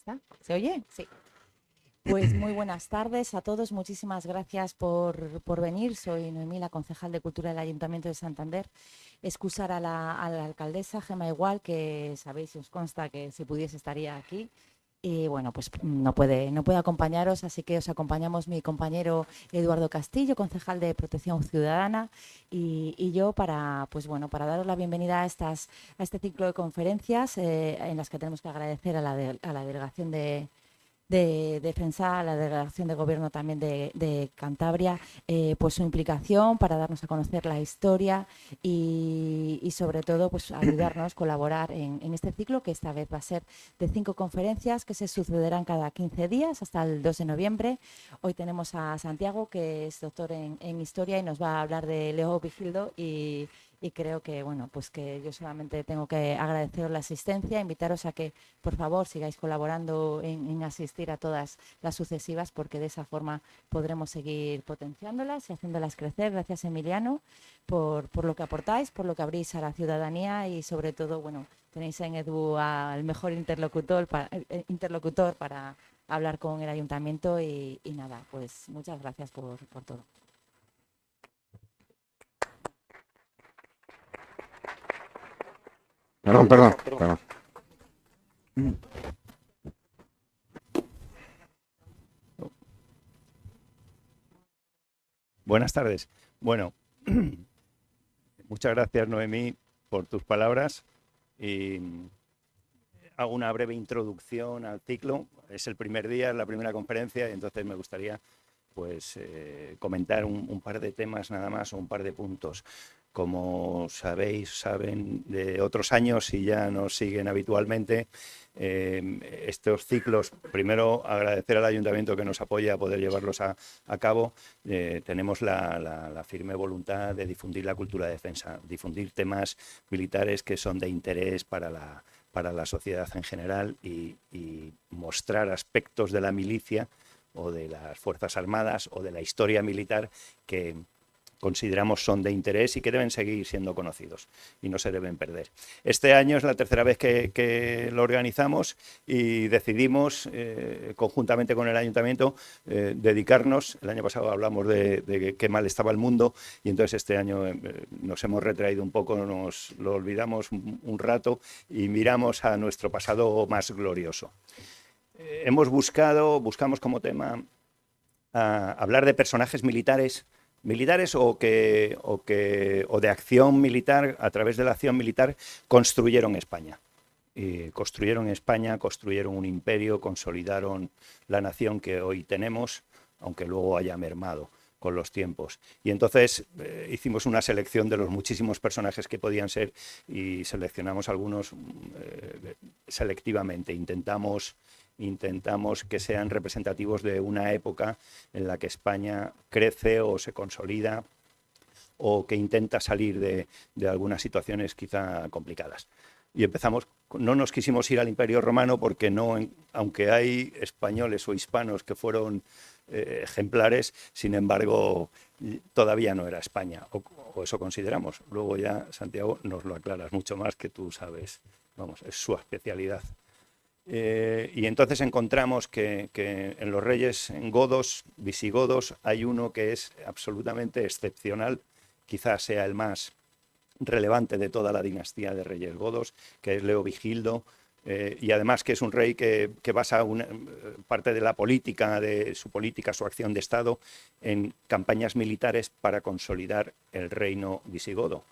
¿Está? ¿Se oye? Sí. Pues muy buenas tardes a todos. Muchísimas gracias por venir. Soy Noemí, la concejal de Cultura del Ayuntamiento de Santander. Excusar a la alcaldesa Gemma Igual, que sabéis y os consta que si pudiese estaría aquí. Y bueno, pues no puede acompañaros, así que os acompañamos mi compañero Eduardo Castillo, concejal de Protección Ciudadana, y yo para daros la bienvenida a este ciclo de conferencias en las que tenemos que agradecer a la delegación de Defensa, a la delegación de gobierno también de Cantabria, pues su implicación para darnos a conocer la historia y sobre todo pues ayudarnos, colaborar en este ciclo que esta vez va a ser de 5 conferencias que se sucederán cada 15 días hasta el 2 de noviembre. Hoy tenemos a Santiago, que es doctor en Historia y nos va a hablar de Leo Vigildo y creo que, bueno, pues que yo solamente tengo que agradeceros la asistencia, invitaros a que, por favor, sigáis colaborando en asistir a todas las sucesivas, porque de esa forma podremos seguir potenciándolas y haciéndolas crecer. Gracias, Emiliano, por lo que aportáis, por lo que abrís a la ciudadanía y, sobre todo, bueno, tenéis en Edu al mejor interlocutor para hablar con el ayuntamiento y nada, pues muchas gracias por todo. Perdón. Buenas tardes. Bueno, muchas gracias, Noemí, por tus palabras. Y hago una breve introducción al ciclo. Es el primer día, es la primera conferencia, y entonces me gustaría pues comentar un par de temas nada más, o un par de puntos. Como saben de otros años y ya nos siguen habitualmente, estos ciclos, primero agradecer al Ayuntamiento que nos apoya a poder llevarlos a cabo. Tenemos la firme voluntad de difundir la cultura de defensa, difundir temas militares que son de interés para la sociedad en general y mostrar aspectos de la milicia o de las Fuerzas Armadas o de la historia militar que consideramos son de interés y que deben seguir siendo conocidos y no se deben perder. Este año es la tercera vez que lo organizamos y decidimos, conjuntamente con el Ayuntamiento, dedicarnos. El año pasado hablamos de qué mal estaba el mundo y entonces este año nos hemos retraído un poco, nos lo olvidamos un rato y miramos a nuestro pasado más glorioso. Buscamos como tema hablar de personajes militares o de acción militar, a través de la acción militar construyeron España. Construyeron un imperio, consolidaron la nación que hoy tenemos, aunque luego haya mermado con los tiempos. Y entonces hicimos una selección de los muchísimos personajes que podían ser y seleccionamos algunos selectivamente. Intentamos que sean representativos de una época en la que España crece o se consolida o que intenta salir de algunas situaciones quizá complicadas. Y empezamos, no nos quisimos ir al Imperio Romano porque no, aunque hay españoles o hispanos que fueron ejemplares, sin embargo, todavía no era España, o eso consideramos. Luego ya, Santiago, nos lo aclaras mucho más, que tú sabes, vamos, es su especialidad. Y entonces encontramos que en los reyes visigodos, hay uno que es absolutamente excepcional, quizás sea el más relevante de toda la dinastía de reyes godos, que es Leovigildo, y además que es un rey que basa parte de la política, su acción de Estado, en campañas militares para consolidar el reino visigodo.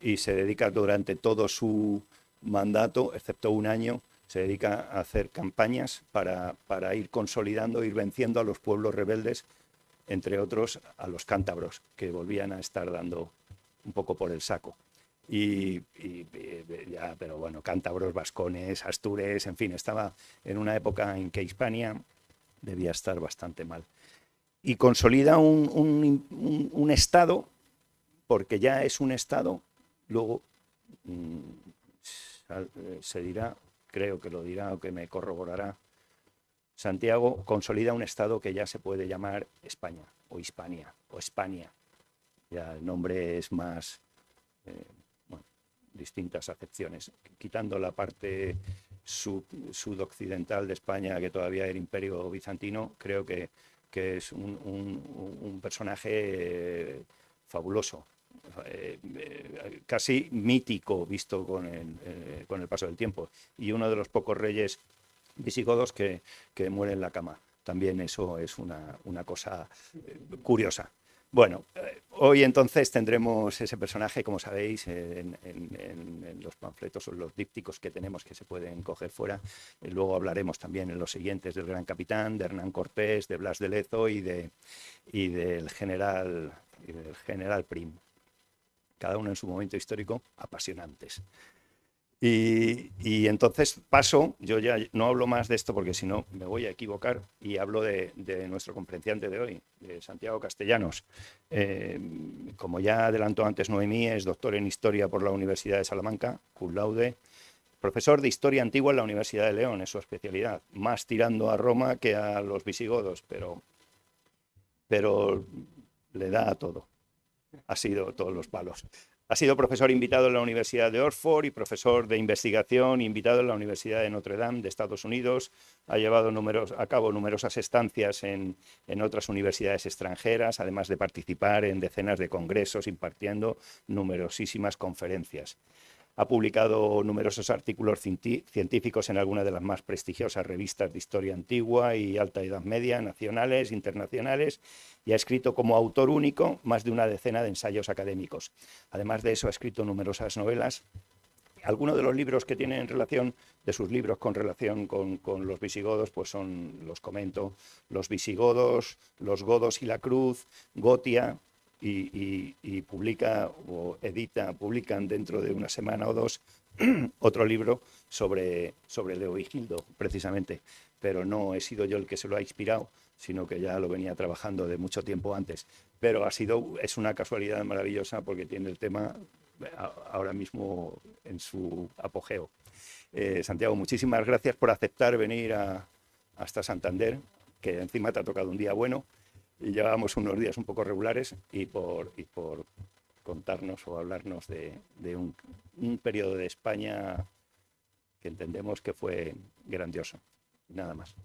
Y se dedica durante todo su mandato, excepto un año, se dedica a hacer campañas para ir consolidando, ir venciendo a los pueblos rebeldes, entre otros a los cántabros, que volvían a estar dando un poco por el saco. Pero bueno, cántabros, vascones, astures, en fin, estaba en una época en que Hispania debía estar bastante mal. Y consolida un Estado, porque ya es un Estado, luego se dirá, creo que lo dirá o que me corroborará Santiago, consolida un Estado que ya se puede llamar España, o Hispania, o España. Ya el nombre es más, distintas acepciones, quitando la parte sudoccidental de España, que todavía era imperio bizantino, creo que es un personaje fabuloso, casi mítico visto con el paso del tiempo, y uno de los pocos reyes visigodos que muere en la cama. También eso es una cosa curiosa. Bueno, hoy entonces tendremos ese personaje, como sabéis, en los panfletos o los dípticos que tenemos que se pueden coger fuera. Luego hablaremos también en los siguientes del Gran Capitán, de Hernán Cortés, de Blas de Lezo y del general Prim. Cada uno en su momento histórico, apasionantes. Y entonces paso, yo ya no hablo más de esto porque si no me voy a equivocar, y hablo de nuestro conferenciante de hoy, de Santiago Castellanos. Como ya adelantó antes Noemí, es doctor en Historia por la Universidad de Salamanca, cum laude, profesor de Historia Antigua en la Universidad de León, es su especialidad, más tirando a Roma que a los visigodos, pero le da a todo, ha sido todos los palos. Ha sido profesor invitado en la Universidad de Oxford y profesor de investigación invitado en la Universidad de Notre Dame de Estados Unidos. Ha llevado a cabo numerosas estancias en otras universidades extranjeras, además de participar en decenas de congresos impartiendo numerosísimas conferencias. Ha publicado numerosos artículos científicos en algunas de las más prestigiosas revistas de historia antigua y alta Edad Media, nacionales, internacionales, y ha escrito como autor único más de una decena de ensayos académicos. Además de eso, ha escrito numerosas novelas. Algunos de los libros que tienen relación, de sus libros con relación con los visigodos, pues son, los comento, Los visigodos, Los godos y la cruz, Gotia, y publica o publican dentro de una semana o dos otro libro sobre Leovigildo, precisamente, pero no he sido yo el que se lo ha inspirado, sino que ya lo venía trabajando de mucho tiempo antes, pero es una casualidad maravillosa porque tiene el tema ahora mismo en su apogeo. Santiago, muchísimas gracias por aceptar venir hasta Santander, que encima te ha tocado un día bueno, y llevábamos unos días un poco regulares, y por contarnos o hablarnos de un periodo de España que entendemos que fue grandioso. Nada más.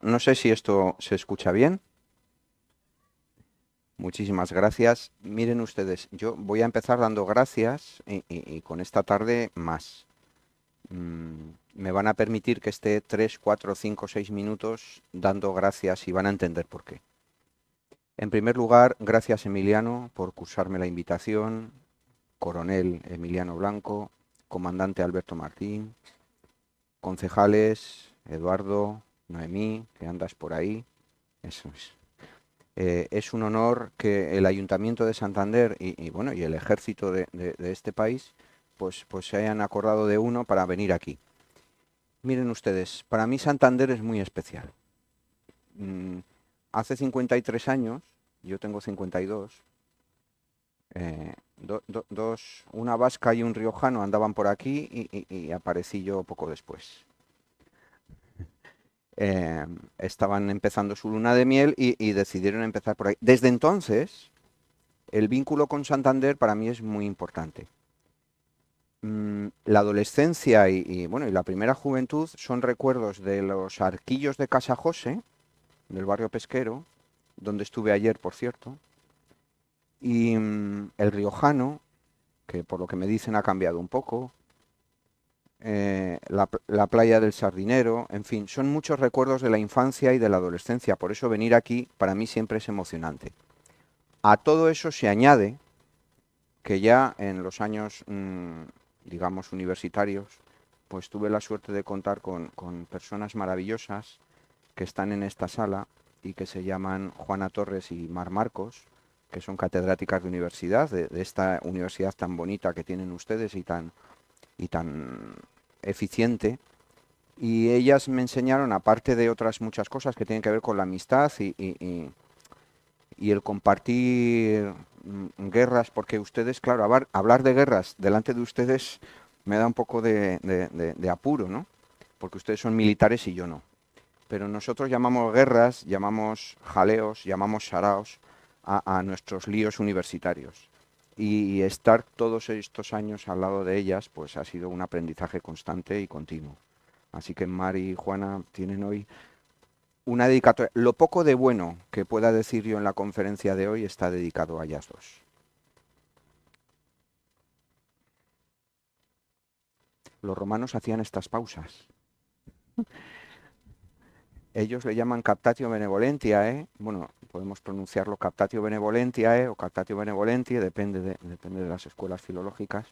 No sé si esto se escucha bien. Muchísimas gracias. Miren ustedes, yo voy a empezar dando gracias y con esta tarde más. Me van a permitir que esté 3, 4, 5, 6 minutos dando gracias y van a entender por qué. En primer lugar, gracias Emiliano por cursarme la invitación, coronel Emiliano Blanco, comandante Alberto Martín, concejales Eduardo, Noemí, que andas por ahí, eso es. Es un honor que el Ayuntamiento de Santander y el ejército de este país pues se hayan acordado de uno para venir aquí. Miren ustedes, para mí Santander es muy especial. Hace 53 años, yo tengo 52, una vasca y un riojano andaban por aquí y aparecí yo poco después. Estaban empezando su luna de miel y decidieron empezar por ahí. Desde entonces, el vínculo con Santander para mí es muy importante. La adolescencia y la primera juventud son recuerdos de los arquillos de Casa José, del barrio pesquero, donde estuve ayer, por cierto, y el riojano, que por lo que me dicen ha cambiado un poco, la playa del Sardinero, en fin, son muchos recuerdos de la infancia y de la adolescencia, por eso venir aquí para mí siempre es emocionante. A todo eso se añade que ya en los años, digamos, universitarios, pues tuve la suerte de contar con personas maravillosas que están en esta sala y que se llaman Juana Torres y Mar Marcos, que son catedráticas de universidad, de esta universidad tan bonita que tienen ustedes y tan eficiente, y ellas me enseñaron, aparte de otras muchas cosas que tienen que ver con la amistad y el compartir guerras, porque ustedes, claro, hablar de guerras delante de ustedes me da un poco de apuro, ¿no? Porque ustedes son militares y yo no. pero nosotros llamamos guerras, llamamos jaleos, llamamos saraos a nuestros líos universitarios. Y estar todos estos años al lado de ellas, pues ha sido un aprendizaje constante y continuo. Así que Mari y Juana tienen hoy una dedicatoria. Lo poco de bueno que pueda decir yo en la conferencia de hoy está dedicado a ellas dos. Los romanos hacían estas pausas. Ellos le llaman captatio benevolentiae, bueno, podemos pronunciarlo captatio benevolentiae o captatio benevolentiae, depende de las escuelas filológicas,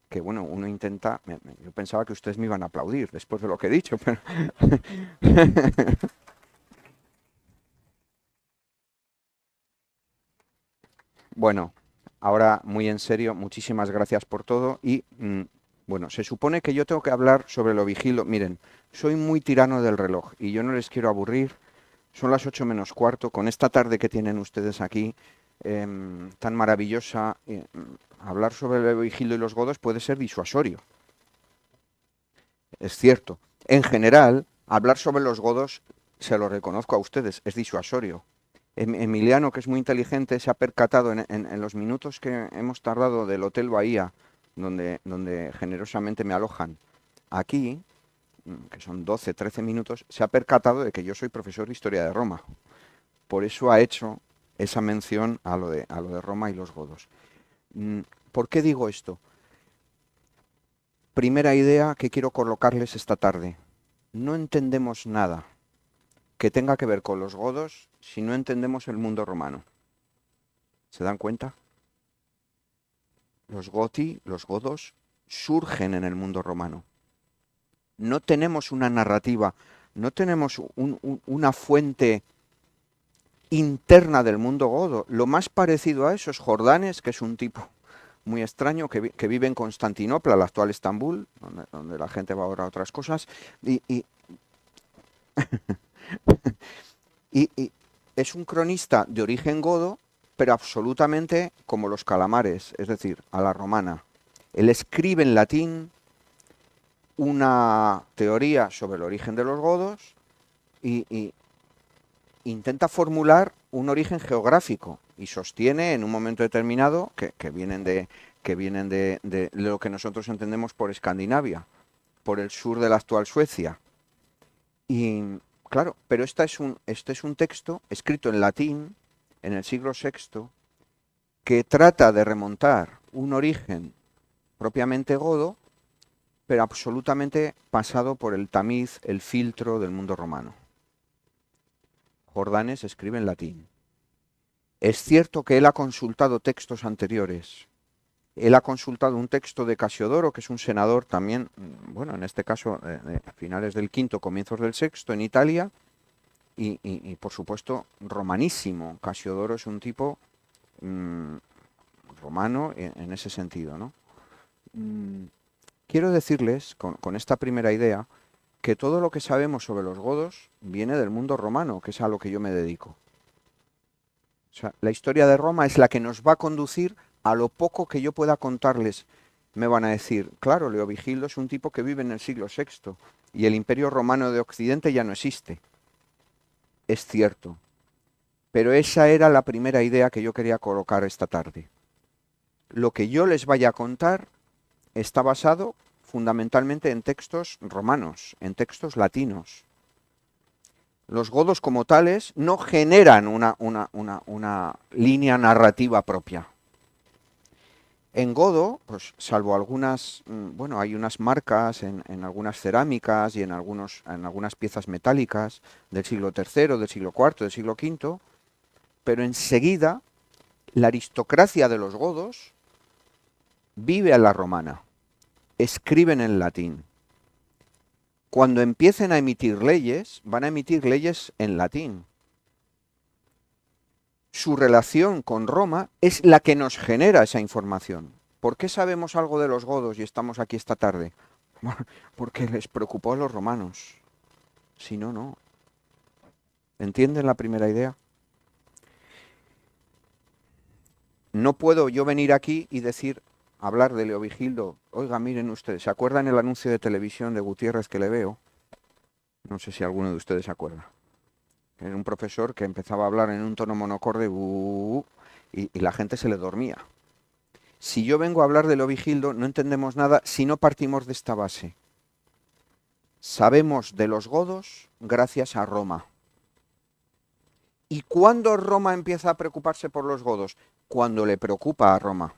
que bueno, uno intenta, yo pensaba que ustedes me iban a aplaudir después de lo que he dicho, pero... Bueno, ahora muy en serio, muchísimas gracias por todo y bueno, se supone que yo tengo que hablar sobre lo vigilo. Miren, soy muy tirano del reloj y yo no les quiero aburrir. Son las 8 menos cuarto, con esta tarde que tienen ustedes aquí, tan maravillosa, hablar sobre el vigilo y los godos puede ser disuasorio. Es cierto. En general, hablar sobre los godos, se lo reconozco a ustedes, es disuasorio. Emiliano, que es muy inteligente, se ha percatado en los minutos que hemos tardado del Hotel Bahía, donde generosamente me alojan, aquí, que son 12, 13 minutos, se ha percatado de que yo soy profesor de Historia de Roma. Por eso ha hecho esa mención a lo de Roma y los godos. ¿Por qué digo esto? Primera idea que quiero colocarles esta tarde. No entendemos nada que tenga que ver con los godos si no entendemos el mundo romano. ¿Se dan cuenta? Los goti, los godos, surgen en el mundo romano. No tenemos una narrativa, no tenemos una fuente interna del mundo godo. Lo más parecido a eso es Jordanes, que es un tipo muy extraño, que vive en Constantinopla, el actual Estambul, donde la gente va ahora a otras cosas, y es un cronista de origen godo, pero absolutamente como los calamares, es decir, a la romana. Él escribe en latín una teoría sobre el origen de los godos y intenta formular un origen geográfico y sostiene en un momento determinado que vienen de lo que nosotros entendemos por Escandinavia, por el sur de la actual Suecia. Y claro, pero este es un texto escrito en latín en el siglo VI que trata de remontar un origen propiamente godo, pero absolutamente pasado por el tamiz, el filtro del mundo romano. Jordanes escribe en latín. Es cierto que él ha consultado textos anteriores. Él ha consultado un texto de Casiodoro, que es un senador también, bueno, en este caso, de finales del V, comienzos del VI, en Italia, y por supuesto, romanísimo. Casiodoro es un tipo romano en ese sentido, ¿no? Quiero decirles, con esta primera idea, que todo lo que sabemos sobre los godos viene del mundo romano, que es a lo que yo me dedico. O sea, la historia de Roma es la que nos va a conducir a lo poco que yo pueda contarles. Me van a decir, claro, Leovigildo es un tipo que vive en el siglo VI y el Imperio Romano de Occidente ya no existe. Es cierto, pero esa era la primera idea que yo quería colocar esta tarde. Lo que yo les vaya a contar está basado fundamentalmente en textos romanos, en textos latinos. Los godos como tales no generan una línea narrativa propia. En godo, pues salvo algunas, bueno, hay unas marcas en algunas cerámicas y en algunas piezas metálicas del siglo III, del siglo IV, del siglo V, pero enseguida la aristocracia de los godos vive a la romana, escriben en latín. Cuando empiecen a emitir leyes, van a emitir leyes en latín. Su relación con Roma es la que nos genera esa información. ¿Por qué sabemos algo de los godos y estamos aquí esta tarde? Porque les preocupó a los romanos. Si no, no. ¿Entienden la primera idea? No puedo yo venir aquí y decir, hablar de Leovigildo. Oiga, miren ustedes, ¿se acuerdan el anuncio de televisión de Gutiérrez que le veo? No sé si alguno de ustedes se acuerda. Era un profesor que empezaba a hablar en un tono monocorde y la gente se le dormía. Si yo vengo a hablar de Leovigildo, no entendemos nada si no partimos de esta base. Sabemos de los godos gracias a Roma. ¿Y cuándo Roma empieza a preocuparse por los godos? Cuando le preocupa a Roma.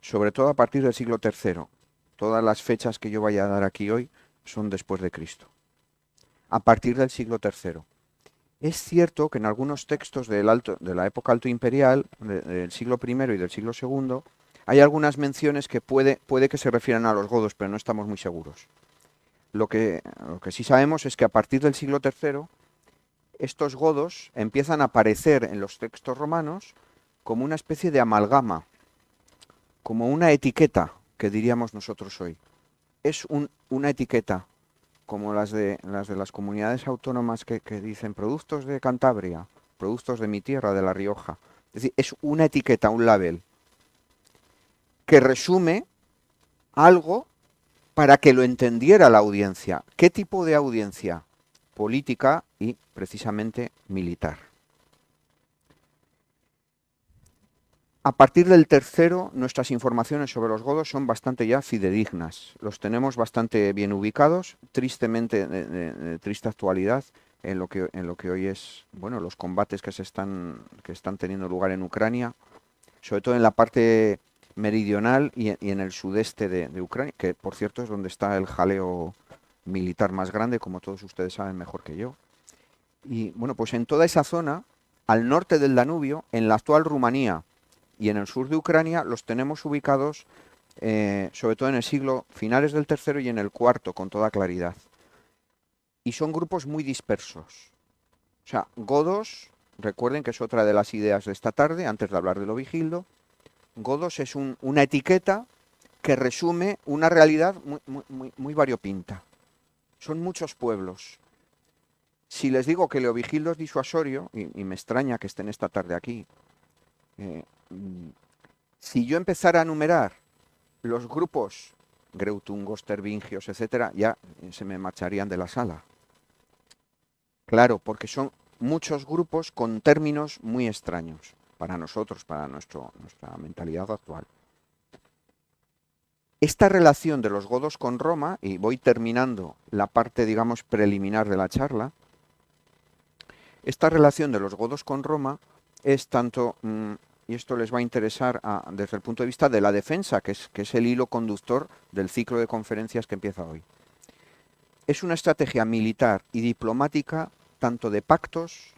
Sobre todo a partir del siglo III. Todas las fechas que yo vaya a dar aquí hoy son después de Cristo. A partir del siglo III. Es cierto que en algunos textos de la época alto imperial, del siglo I y del siglo II, hay algunas menciones que puede que se refieran a los godos, pero no estamos muy seguros. Lo que sí sabemos es que a partir del siglo III, estos godos empiezan a aparecer en los textos romanos como una especie de amalgama, como una etiqueta, que diríamos nosotros hoy. Es una etiqueta, como las de las comunidades autónomas que dicen productos de Cantabria, productos de mi tierra, de La Rioja. Es decir, es una etiqueta, un label, que resume algo para que lo entendiera la audiencia. ¿Qué tipo de audiencia? Política y precisamente militar. A partir del III, nuestras informaciones sobre los godos son bastante ya fidedignas. Los tenemos bastante bien ubicados, tristemente de triste actualidad en lo que hoy es, bueno, los combates que están teniendo lugar en Ucrania, sobre todo en la parte meridional y en el sudeste de Ucrania, que por cierto es donde está el jaleo militar más grande, como todos ustedes saben mejor que yo. Y bueno, pues en toda esa zona, al norte del Danubio, en la actual Rumanía y en el sur de Ucrania, los tenemos ubicados sobre todo en el siglo finales del III y en el IV, con toda claridad. Y son grupos muy dispersos. O sea, godos, recuerden que es otra de las ideas de esta tarde, antes de hablar de Leovigildo. Godos es una etiqueta que resume una realidad muy variopinta. Son muchos pueblos. Si les digo que Leovigildo es disuasorio, y me extraña que estén esta tarde aquí, si yo empezara a numerar los grupos greutungos, tervingios, etcétera, ya se me marcharían de la sala. Claro, porque son muchos grupos con términos muy extraños para nosotros, para nuestra mentalidad actual. Esta relación de los godos con Roma, y voy terminando la parte, digamos, preliminar de la charla, esta relación de los godos con Roma es tanto, y esto les va a interesar desde el punto de vista de la defensa, que es el hilo conductor del ciclo de conferencias que empieza hoy. Es una estrategia militar y diplomática tanto de pactos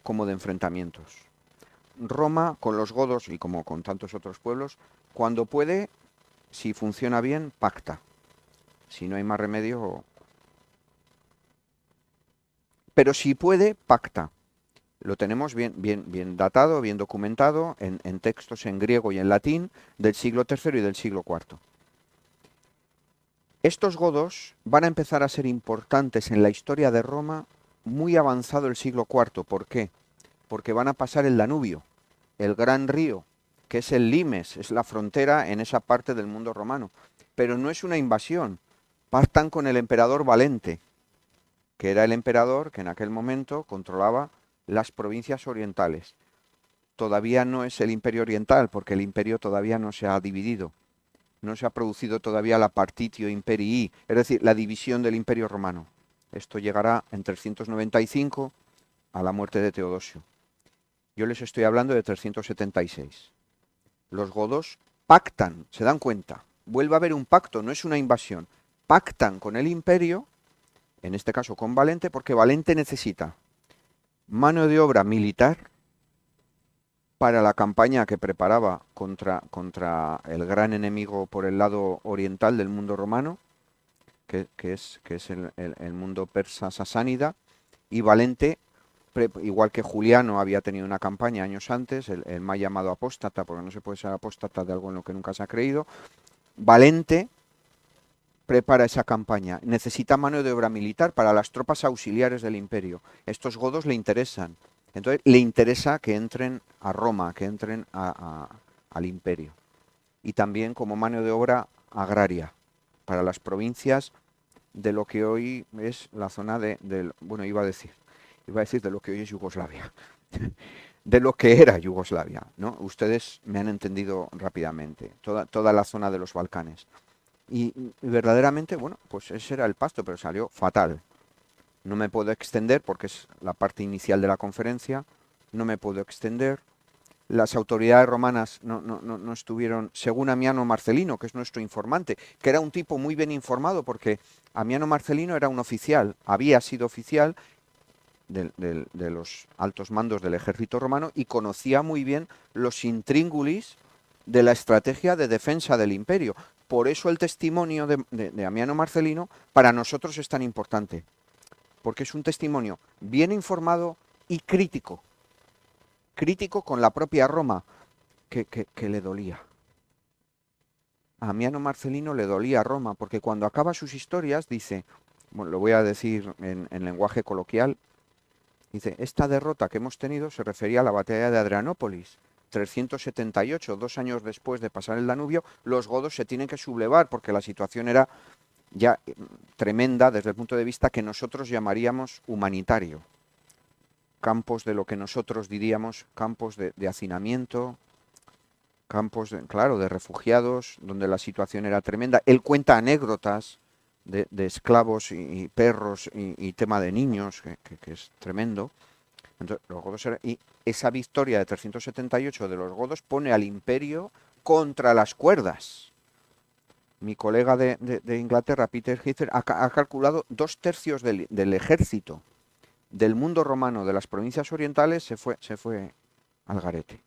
como de enfrentamientos. Roma, con los godos y como con tantos otros pueblos, cuando puede, si funciona bien, pacta. Si no hay más remedio... Pero si puede, pacta. Lo tenemos bien datado, bien documentado en textos en griego y en latín del siglo III y del siglo IV. Estos godos van a empezar a ser importantes en la historia de Roma muy avanzado el siglo IV. ¿Por qué? Porque van a pasar el Danubio, el gran río, que es el limes, es la frontera en esa parte del mundo romano. Pero no es una invasión. Pactan con el emperador Valente, que era el emperador que en aquel momento controlaba las provincias orientales. Todavía no es el imperio oriental, porque el imperio todavía no se ha dividido. No se ha producido todavía la partitio imperii, es decir, la división del imperio romano. Esto llegará en 395 a la muerte de Teodosio. Yo les estoy hablando de 376. Los godos pactan, se dan cuenta. Vuelve a haber un pacto, no es una invasión. Pactan con el imperio, en este caso con Valente, porque Valente necesita mano de obra militar para la campaña que preparaba contra el gran enemigo por el lado oriental del mundo romano, que es el mundo persa sasánida, y Valente, igual que Juliano había tenido una campaña años antes, el mal llamado apóstata, porque no se puede ser apóstata de algo en lo que nunca se ha creído, Valente prepara esa campaña. Necesita mano de obra militar para las tropas auxiliares del imperio. Estos godos le interesan. Entonces le interesa que entren a Roma, que entren al imperio. Y también como mano de obra agraria para las provincias de lo que hoy es la zona bueno, iba a decir de lo que hoy es Yugoslavia, de lo que era Yugoslavia, ¿no? Ustedes me han entendido rápidamente, toda la zona de los Balcanes. Y verdaderamente, bueno, pues ese era el pasto, pero salió fatal. No me puedo extender porque es la parte inicial de la conferencia, no me puedo extender. Las autoridades romanas no estuvieron, según Amiano Marcelino, que es nuestro informante, que era un tipo muy bien informado, porque Amiano Marcelino era un oficial, había sido oficial de los altos mandos del ejército romano y conocía muy bien los intríngulis de la estrategia de defensa del imperio. Por eso el testimonio de Amiano Marcelino para nosotros es tan importante, porque es un testimonio bien informado y crítico con la propia Roma, que le dolía. A Amiano Marcelino le dolía a Roma, porque cuando acaba sus historias dice, bueno, lo voy a decir en lenguaje coloquial, dice, esta derrota que hemos tenido se refería a la batalla de Adrianópolis, 378, 2 años después de pasar el Danubio, los godos se tienen que sublevar, porque la situación era ya tremenda desde el punto de vista que nosotros llamaríamos humanitario. Campos de lo que nosotros diríamos campos de hacinamiento, campos, claro, de refugiados, donde la situación era tremenda. Él cuenta anécdotas de esclavos y perros y tema de niños, que es tremendo. Entonces, los godos y esa victoria de 378 de los godos pone al imperio contra las cuerdas. Mi colega de Inglaterra, Peter Heather, ha calculado 2/3 del ejército del mundo romano de las provincias orientales se fue al garete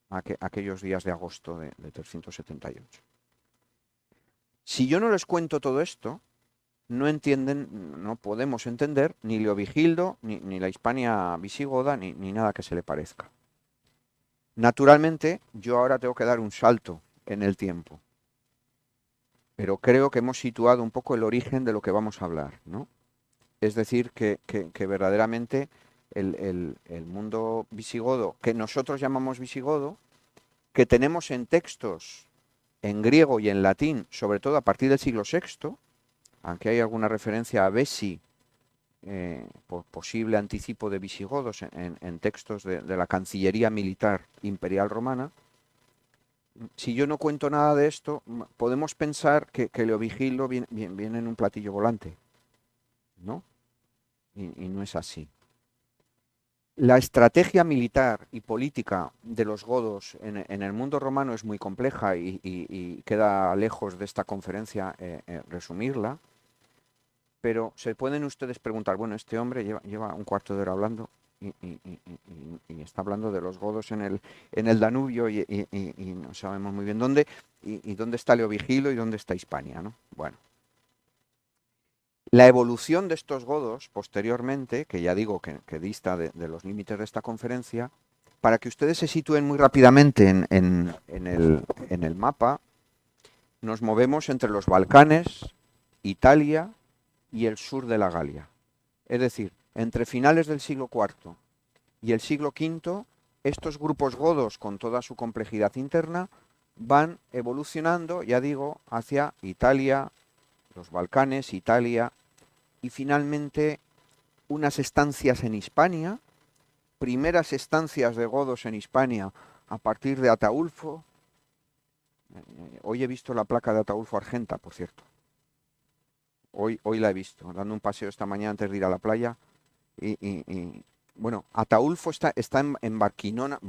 aquellos días de agosto de 378. Si yo no les cuento todo esto, no entienden, no podemos entender ni Leovigildo, ni la Hispania visigoda, ni nada que se le parezca. Naturalmente, yo ahora tengo que dar un salto en el tiempo, pero creo que hemos situado un poco el origen de lo que vamos a hablar, ¿no? Es decir, que verdaderamente el mundo visigodo, que nosotros llamamos visigodo, que tenemos en textos en griego y en latín, sobre todo a partir del siglo VI, aunque hay alguna referencia a Besi, por posible anticipo de visigodos en textos de la Cancillería Militar Imperial Romana. Si yo no cuento nada de esto, podemos pensar que Leovigildo viene en un platillo volante, ¿no? Y no es así. La estrategia militar y política de los godos en el mundo romano es muy compleja y queda lejos de esta conferencia resumirla, pero se pueden ustedes preguntar, bueno, este hombre lleva un cuarto de hora hablando y está hablando de los godos en el Danubio y no sabemos muy bien dónde, y dónde está Leovigildo y dónde está Hispania, ¿no? Bueno. La evolución de estos godos posteriormente, que ya digo que dista de los límites de esta conferencia, para que ustedes se sitúen muy rápidamente en el mapa, nos movemos entre los Balcanes, Italia y el sur de la Galia. Es decir, entre finales del siglo IV y el siglo V, estos grupos godos, con toda su complejidad interna, van evolucionando, ya digo, hacia Italia, los Balcanes, Italia, y finalmente unas estancias en Hispania, primeras estancias de godos en Hispania a partir de Ataulfo. Hoy he visto la placa de Ataulfo Argenta, por cierto. Hoy la he visto, dando un paseo esta mañana antes de ir a la playa. Bueno, Ataulfo está en Barquinola,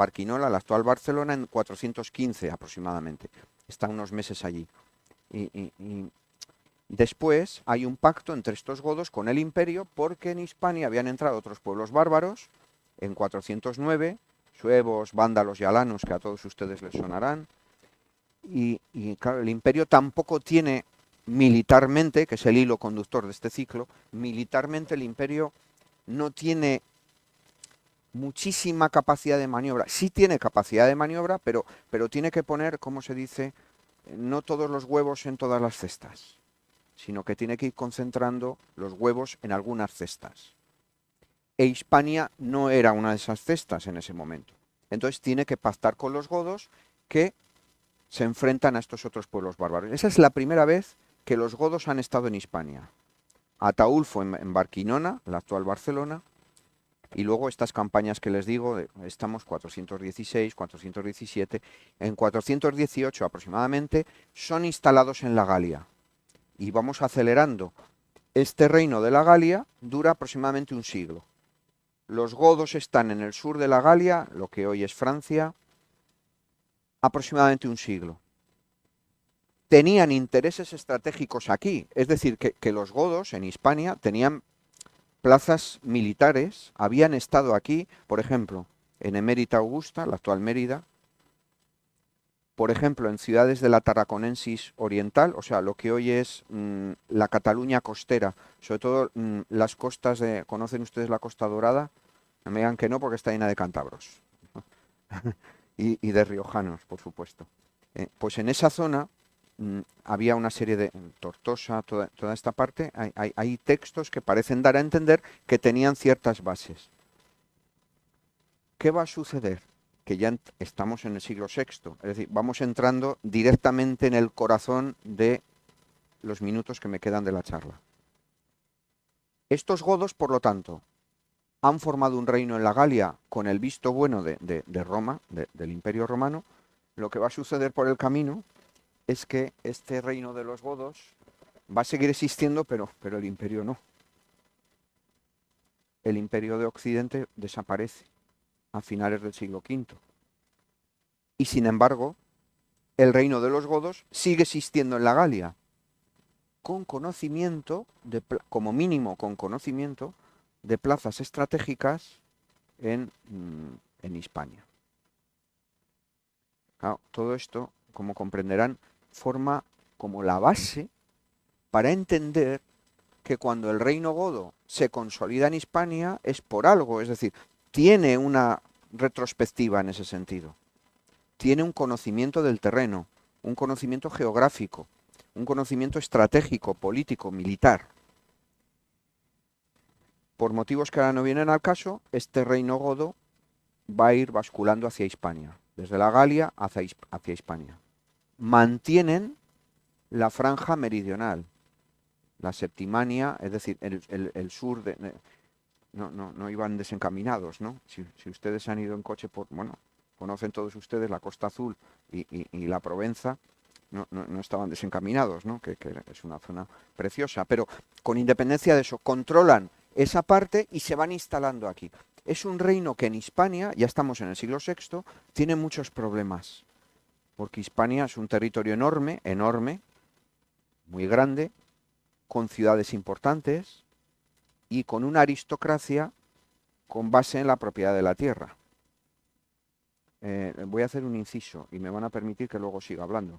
la actual Barcelona, en 415 aproximadamente. Está unos meses allí. Después hay un pacto entre estos godos con el imperio, porque en Hispania habían entrado otros pueblos bárbaros en 409, suevos, vándalos y alanos, que a todos ustedes les sonarán. Y claro, el imperio tampoco tiene militarmente, que es el hilo conductor de este ciclo, militarmente el imperio no tiene muchísima capacidad de maniobra. Sí tiene capacidad de maniobra, pero tiene que poner, ¿cómo se dice?, no todos los huevos en todas las cestas, sino que tiene que ir concentrando los huevos en algunas cestas. E Hispania no era una de esas cestas en ese momento. Entonces tiene que pactar con los godos, que se enfrentan a estos otros pueblos bárbaros. Esa es la primera vez que los godos han estado en Hispania. Ataulfo en Barquinona, la actual Barcelona, y luego estas campañas que les digo, estamos 416, 417, en 418 aproximadamente, son instalados en la Galia. Y vamos acelerando. Este reino de la Galia dura aproximadamente un siglo. Los godos están en el sur de la Galia, lo que hoy es Francia, aproximadamente un siglo. Tenían intereses estratégicos aquí, es decir, que los godos en Hispania tenían plazas militares, habían estado aquí, por ejemplo, en Emérita Augusta, la actual Mérida, por ejemplo, en ciudades de la Tarraconensis Oriental, o sea, lo que hoy es la Cataluña costera, sobre todo las costas de... ¿Conocen ustedes la Costa Dorada? No me digan que no, porque está llena de cántabros y de riojanos, por supuesto. Pues en esa zona había una serie de... Tortosa, toda esta parte, hay textos que parecen dar a entender que tenían ciertas bases. ¿Qué va a suceder? Que ya estamos en el siglo VI, es decir, vamos entrando directamente en el corazón de los minutos que me quedan de la charla. Estos godos, por lo tanto, han formado un reino en la Galia con el visto bueno de Roma, del Imperio Romano. Lo que va a suceder por el camino es que este reino de los godos va a seguir existiendo, pero el imperio no. El imperio de Occidente desaparece a finales del siglo V. Y sin embargo, el reino de los godos sigue existiendo en la Galia, con conocimiento, como mínimo con conocimiento, de plazas estratégicas en Hispania. Claro, todo esto, como comprenderán, forma como la base para entender que cuando el reino godo se consolida en Hispania es por algo, es decir, tiene una retrospectiva en ese sentido. Tiene un conocimiento del terreno, un conocimiento geográfico, un conocimiento estratégico, político, militar. Por motivos que ahora no vienen al caso, este reino godo va a ir basculando hacia Hispania, desde la Galia hacia Hispania. Mantienen la franja meridional, la Septimania, es decir, el sur de... No iban desencaminados, ¿no? Si ustedes han ido en coche por... Bueno, conocen todos ustedes la Costa Azul y la Provenza, no estaban desencaminados, ¿no? Que es una zona preciosa, pero con independencia de eso, controlan esa parte y se van instalando aquí. Es un reino que en Hispania, ya estamos en el siglo VI, tiene muchos problemas, porque Hispania es un territorio enorme, muy grande, con ciudades importantes y con una aristocracia con base en la propiedad de la tierra. Voy a hacer un inciso y me van a permitir que luego siga hablando.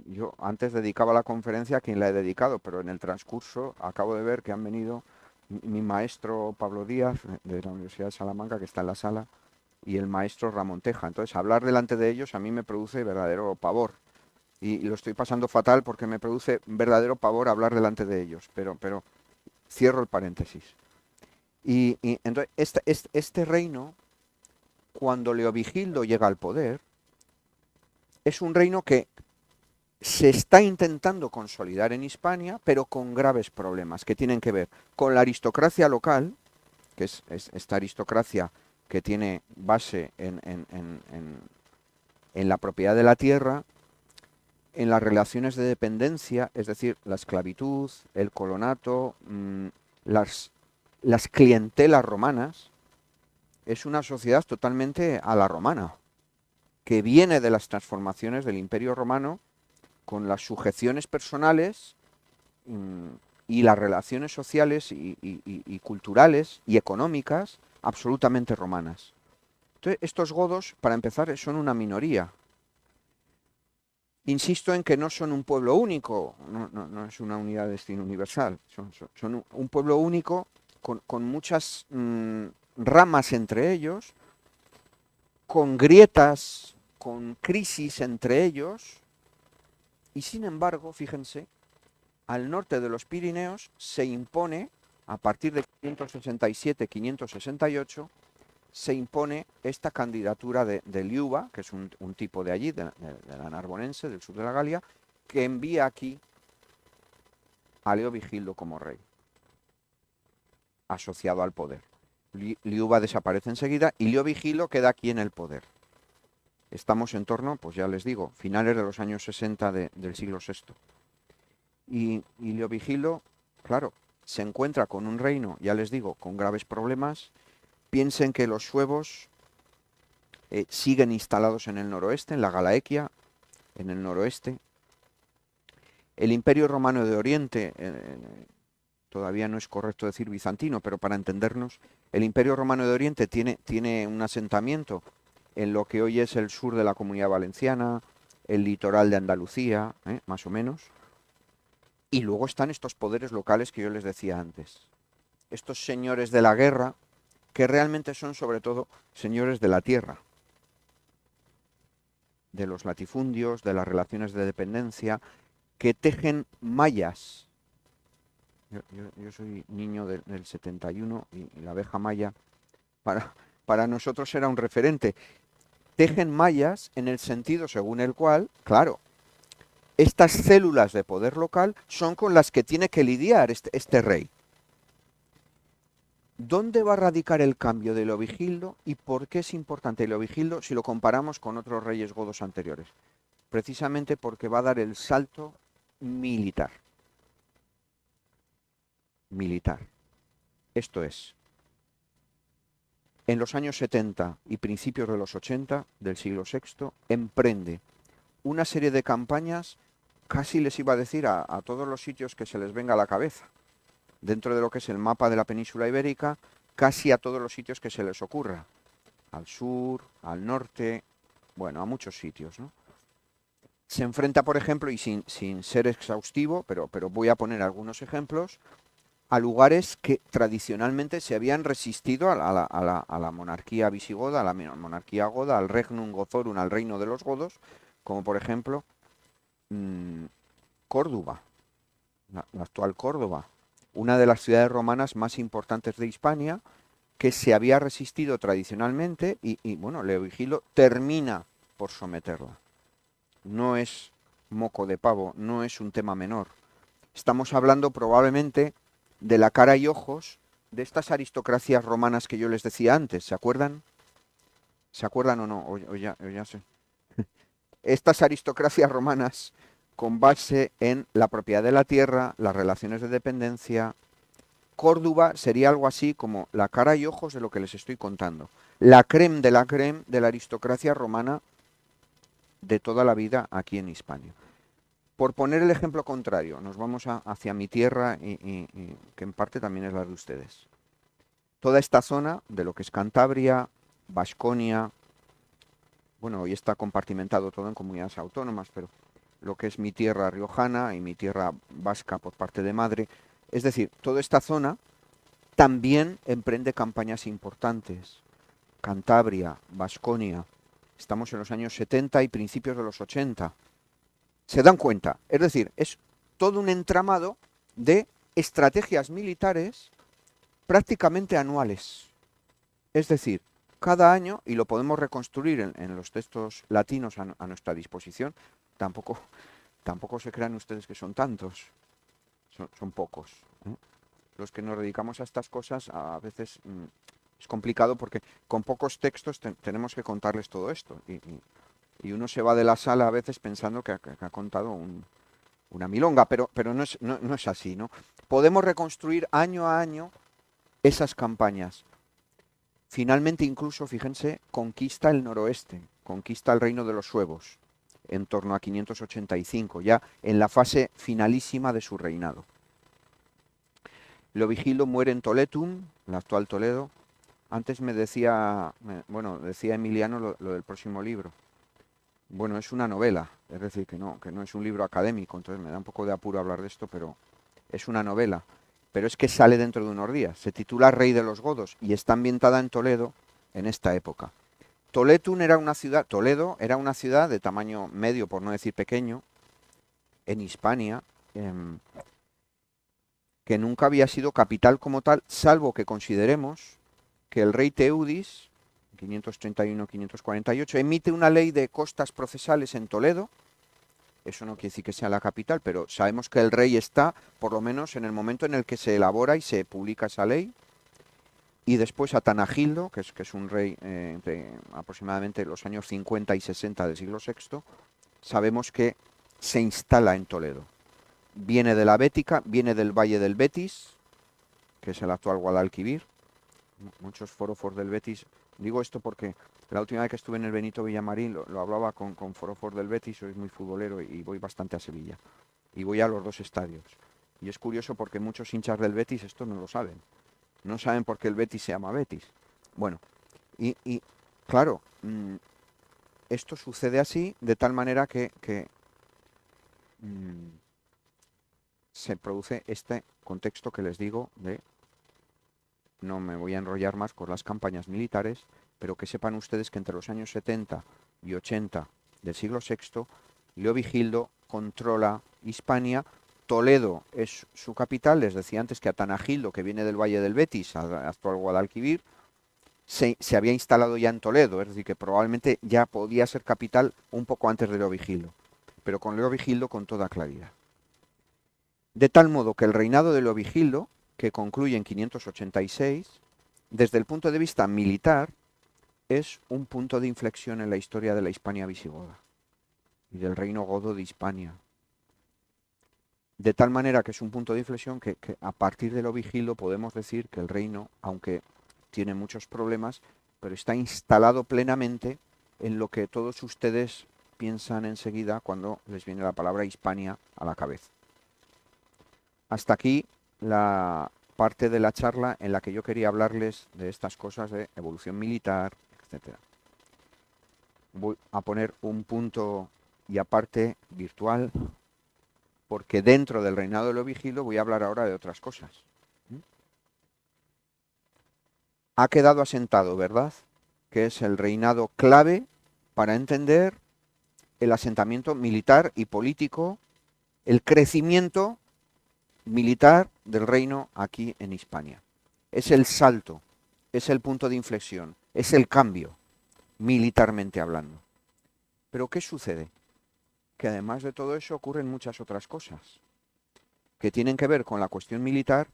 Yo antes dedicaba la conferencia a quien la he dedicado, pero en el transcurso acabo de ver que han venido mi maestro Pablo Díaz, de la Universidad de Salamanca, que está en la sala, y el maestro Ramón Teja. Entonces, hablar delante de ellos a mí me produce verdadero pavor. Y lo estoy pasando fatal porque me produce verdadero pavor hablar delante de ellos. Pero cierro el paréntesis. Y entonces, este reino, cuando Leovigildo llega al poder, es un reino que se está intentando consolidar en Hispania, pero con graves problemas que tienen que ver con la aristocracia local, que es esta aristocracia que tiene base en la propiedad de la tierra, en las relaciones de dependencia, es decir, la esclavitud, el colonato, las clientelas romanas. Es una sociedad totalmente a la romana, que viene de las transformaciones del Imperio Romano, con las sujeciones personales y las relaciones sociales y culturales y económicas absolutamente romanas. Entonces, estos godos, para empezar, son una minoría. Insisto en que no son un pueblo único, no es una unidad de destino universal, son un pueblo único con muchas ramas entre ellos, con grietas, con crisis entre ellos. Y sin embargo, fíjense, al norte de los Pirineos se impone, a partir de 567-568, se impone esta candidatura de Liuba, que es un tipo de allí, de la Narbonense, del sur de la Galia, que envía aquí a Leovigildo como rey. asociado al poder. Liuba desaparece enseguida y Leovigilo queda aquí en el poder. Estamos en torno, pues ya les digo, finales de los años 60 del siglo VI. Y Leovigilo, claro, se encuentra con un reino, ya les digo, con graves problemas. Piensen que los suevos siguen instalados en el noroeste, en la Galaequia, en el noroeste. El Imperio Romano de Oriente, todavía no es correcto decir bizantino, pero para entendernos, el Imperio Romano de Oriente tiene un asentamiento en lo que hoy es el sur de la Comunidad Valenciana, el litoral de Andalucía, más o menos. Y luego están estos poderes locales que yo les decía antes. Estos señores de la guerra, que realmente son sobre todo señores de la tierra, de los latifundios, de las relaciones de dependencia, que tejen mallas. Yo soy niño del 71 y la abeja maya para nosotros era un referente. Tejen mallas en el sentido según el cual, claro, estas células de poder local son con las que tiene que lidiar este rey. ¿Dónde va a radicar el cambio de Leovigildo y por qué es importante Leovigildo si lo comparamos con otros reyes godos anteriores? Precisamente porque va a dar el salto militar. Militar. Esto es, en los años 70 y principios de los 80 del siglo VI, emprende una serie de campañas, casi les iba a decir a todos los sitios que se les venga a la cabeza, dentro de lo que es el mapa de la península ibérica, casi a todos los sitios que se les ocurra, al sur, al norte, bueno, a muchos sitios, ¿no? Se enfrenta, por ejemplo, y sin ser exhaustivo, pero voy a poner algunos ejemplos, a lugares que tradicionalmente se habían resistido a la monarquía visigoda, a la monarquía goda, al Regnum Gothorum, al reino de los godos, como por ejemplo Córdoba, la actual Córdoba, una de las ciudades romanas más importantes de Hispania, que se había resistido tradicionalmente y bueno, Leovigilo termina por someterla. No es moco de pavo, no es un tema menor. Estamos hablando probablemente de la cara y ojos de estas aristocracias romanas que yo les decía antes, ¿se acuerdan? ¿Se acuerdan o no? O ya sé. Estas aristocracias romanas con base en la propiedad de la tierra, las relaciones de dependencia. Córdoba sería algo así como la cara y ojos de lo que les estoy contando. La crème de la aristocracia romana de toda la vida aquí en Hispania. Por poner el ejemplo contrario, nos vamos hacia mi tierra y que en parte también es la de ustedes. Toda esta zona de lo que es Cantabria, Vasconia, bueno, hoy está compartimentado todo en comunidades autónomas, pero lo que es mi tierra riojana y mi tierra vasca por parte de madre, es decir, toda esta zona también emprende campañas importantes. Cantabria, Vasconia, estamos en los años 70 y principios de los 80. ¿Se dan cuenta? Es decir, es todo un entramado de estrategias militares prácticamente anuales. Es decir, cada año, y lo podemos reconstruir en los textos latinos a nuestra disposición, tampoco se crean ustedes que son tantos, son pocos. Los que nos dedicamos a estas cosas a veces es complicado porque con pocos textos tenemos que contarles todo esto. Y uno se va de la sala a veces pensando que ha contado una milonga, pero no es así, ¿no? Podemos reconstruir año a año esas campañas. Finalmente, incluso, fíjense, conquista el noroeste, conquista el reino de los suevos, en torno a 585, ya en la fase finalísima de su reinado. Leovigilo muere en Toletum, la actual Toledo. Antes decía Emiliano lo del próximo libro. Bueno, es una novela, es decir, que no es un libro académico, entonces me da un poco de apuro hablar de esto, pero es una novela. Pero es que sale dentro de unos días. Se titula Rey de los Godos y está ambientada en Toledo en esta época. Toledo era una ciudad de tamaño medio, por no decir pequeño, en Hispania, que nunca había sido capital como tal, salvo que consideremos que el rey Teudis, 531-548, emite una ley de costas procesales en Toledo. Eso no quiere decir que sea la capital, pero sabemos que el rey está, por lo menos en el momento en el que se elabora y se publica esa ley, y después Atanagildo, que es un rey de aproximadamente los años 50 y 60 del siglo VI, sabemos que se instala en Toledo. Viene de la Bética, viene del Valle del Betis, que es el actual Guadalquivir. Muchos forofos del Betis. Digo esto porque la última vez que estuve en el Benito Villamarín lo hablaba con forofos del Betis, soy muy futbolero y voy bastante a Sevilla. Y voy a los dos estadios. Y es curioso porque muchos hinchas del Betis esto no lo saben. No saben por qué el Betis se llama Betis. Bueno, y claro, esto sucede así de tal manera que se produce este contexto que les digo de, no me voy a enrollar más con las campañas militares, pero que sepan ustedes que entre los años 70 y 80 del siglo VI, Leovigildo controla Hispania. Toledo es su capital. Les decía antes que Atanagildo, que viene del Valle del Betis, actual Guadalquivir, se había instalado ya en Toledo, es decir, que probablemente ya podía ser capital un poco antes de Leovigildo, pero con Leovigildo con toda claridad. De tal modo que el reinado de Leovigildo, que concluye en 586, desde el punto de vista militar, es un punto de inflexión en la historia de la Hispania visigoda y del reino godo de Hispania. De tal manera que es un punto de inflexión que a partir de Leovigildo podemos decir que el reino, aunque tiene muchos problemas, pero está instalado plenamente en lo que todos ustedes piensan enseguida cuando les viene la palabra Hispania a la cabeza. Hasta aquí la parte de la charla en la que yo quería hablarles de estas cosas de evolución militar, etc. Voy a poner un punto y aparte virtual, porque dentro del reinado de Leovigildo voy a hablar ahora de otras cosas. Ha quedado asentado, ¿verdad?, que es el reinado clave para entender el asentamiento militar y político, el crecimiento militar del reino aquí en Hispania. Es el salto, es el punto de inflexión, es el cambio, militarmente hablando. Pero ¿qué sucede? Que además de todo eso ocurren muchas otras cosas que tienen que ver con la cuestión militar,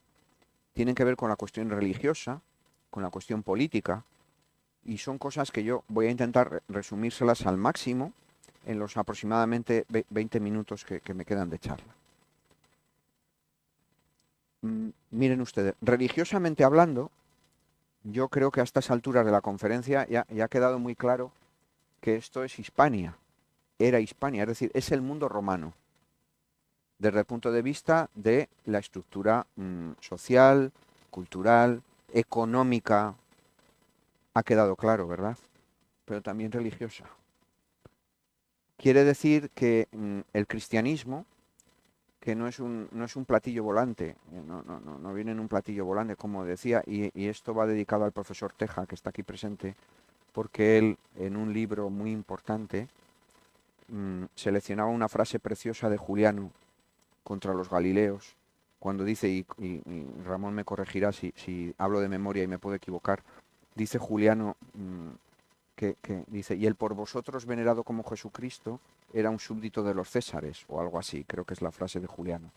tienen que ver con la cuestión religiosa, con la cuestión política, y son cosas que yo voy a intentar resumírselas al máximo en los aproximadamente 20 minutos que me quedan de charla. Miren ustedes, religiosamente hablando, yo creo que a estas alturas de la conferencia ya ha quedado muy claro que esto es Hispania, era Hispania, es decir, es el mundo romano, desde el punto de vista de la estructura social, cultural, económica, ha quedado claro, ¿verdad? Pero también religiosa. Quiere decir que el cristianismo, que no es un platillo volante, no viene en un platillo volante, como decía, y esto va dedicado al profesor Teja, que está aquí presente, porque él, en un libro muy importante, seleccionaba una frase preciosa de Juliano contra los Galileos, cuando dice, y Ramón me corregirá si hablo de memoria y me puedo equivocar, dice Juliano que dice, y el por vosotros venerado como Jesucristo era un súbdito de los Césares, o algo así, creo que es la frase de Juliano,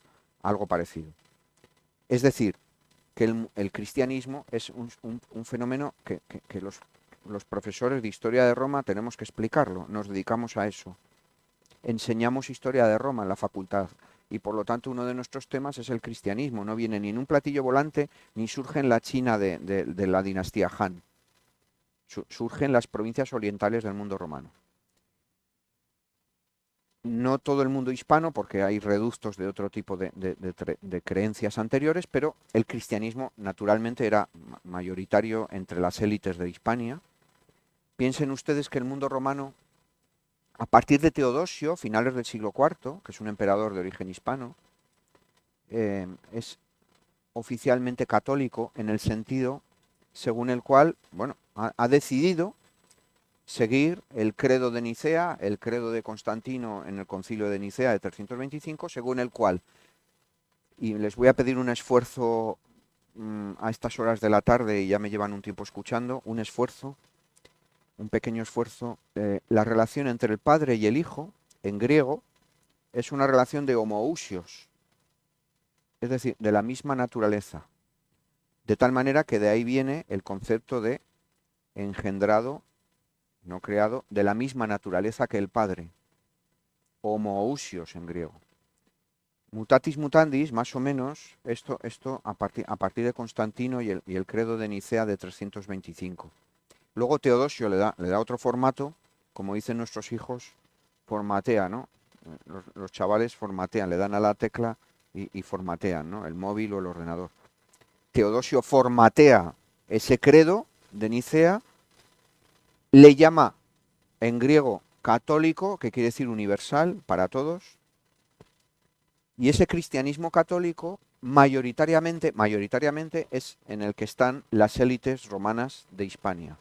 algo parecido. Es decir, que el cristianismo es un fenómeno que los profesores de historia de Roma tenemos que explicarlo, nos dedicamos a eso. Enseñamos historia de Roma en la facultad y por lo tanto uno de nuestros temas es el cristianismo. No viene ni en un platillo volante ni surge en la China de la dinastía Han. Surge en las provincias orientales del mundo romano. No todo el mundo hispano, porque hay reductos de otro tipo de creencias anteriores, pero el cristianismo naturalmente era mayoritario entre las élites de Hispania. Piensen ustedes que el mundo romano, a partir de Teodosio, finales del siglo IV, que es un emperador de origen hispano, es oficialmente católico en el sentido según el cual, bueno, ha decidido seguir el credo de Nicea, el credo de Constantino en el concilio de Nicea de 325, según el cual, y les voy a pedir un esfuerzo a estas horas de la tarde, y ya me llevan un tiempo escuchando, un esfuerzo, un pequeño esfuerzo, la relación entre el Padre y el Hijo, en griego, es una relación de homoousios, es decir, de la misma naturaleza. De tal manera que de ahí viene el concepto de engendrado, no creado, de la misma naturaleza que el Padre, homoousios en griego. Mutatis mutandis, más o menos, esto a partir de Constantino y el credo de Nicea de 325. Luego Teodosio le da otro formato, como dicen nuestros hijos, formatea, ¿no? Los chavales formatean, le dan a la tecla y formatean, ¿no? El móvil o el ordenador. Teodosio formatea ese credo de Nicea, le llama en griego católico, que quiere decir universal para todos, y ese cristianismo católico mayoritariamente es en el que están las élites romanas de Hispania.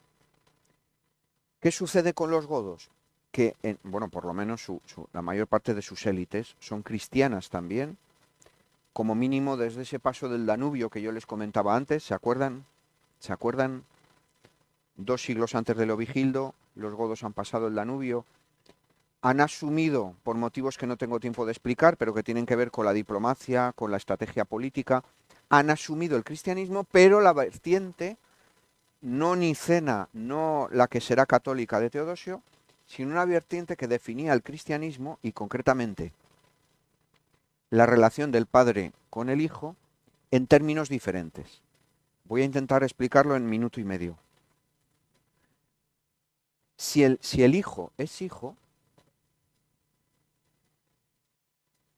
¿Qué sucede con los godos? Que, bueno, por lo menos la mayor parte de sus élites son cristianas también, como mínimo desde ese paso del Danubio que yo les comentaba antes, ¿se acuerdan? ¿Se acuerdan? 2 siglos antes de Leovigildo, los godos han pasado el Danubio, han asumido, por motivos que no tengo tiempo de explicar, pero que tienen que ver con la diplomacia, con la estrategia política, han asumido el cristianismo, pero la vertiente no nicena, no la que será católica de Teodosio, sino una vertiente que definía el cristianismo y concretamente la relación del Padre con el Hijo en términos diferentes. Voy a intentar explicarlo en 1 minuto y medio. Si el Hijo es Hijo,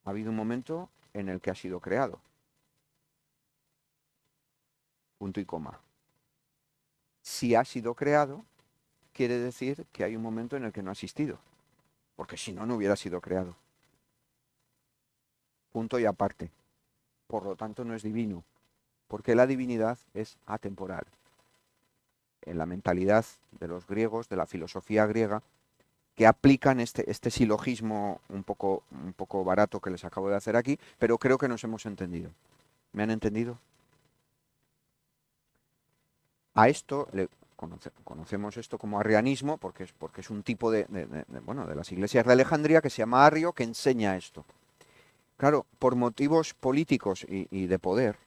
ha habido un momento en el que ha sido creado. Punto y coma. Si ha sido creado, quiere decir que hay un momento en el que no ha existido, porque si no, no hubiera sido creado. Punto y aparte. Por lo tanto, no es divino, porque la divinidad es atemporal. En la mentalidad de los griegos, de la filosofía griega, que aplican este silogismo un poco barato que les acabo de hacer aquí, pero creo que nos hemos entendido. ¿Me han entendido? A esto conocemos esto como arrianismo, porque es un tipo de las iglesias de Alejandría que se llama Arrio, que enseña esto. Claro, por motivos políticos y de poder,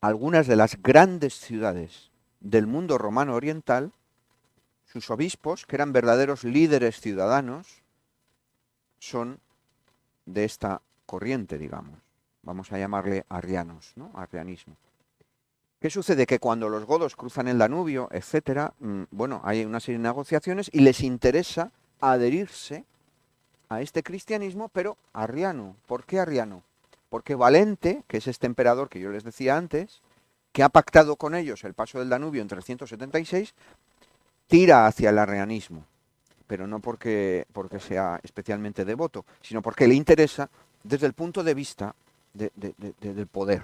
algunas de las grandes ciudades del mundo romano oriental, sus obispos, que eran verdaderos líderes ciudadanos, son de esta corriente, digamos. Vamos a llamarle arrianos, ¿no? Arrianismo. ¿Qué sucede? Que cuando los godos cruzan el Danubio, etcétera, hay una serie de negociaciones y les interesa adherirse a este cristianismo, pero arriano. ¿Por qué arriano? Porque Valente, que es este emperador que yo les decía antes, que ha pactado con ellos el paso del Danubio en 376, tira hacia el arrianismo, pero no porque sea especialmente devoto, sino porque le interesa desde el punto de vista del poder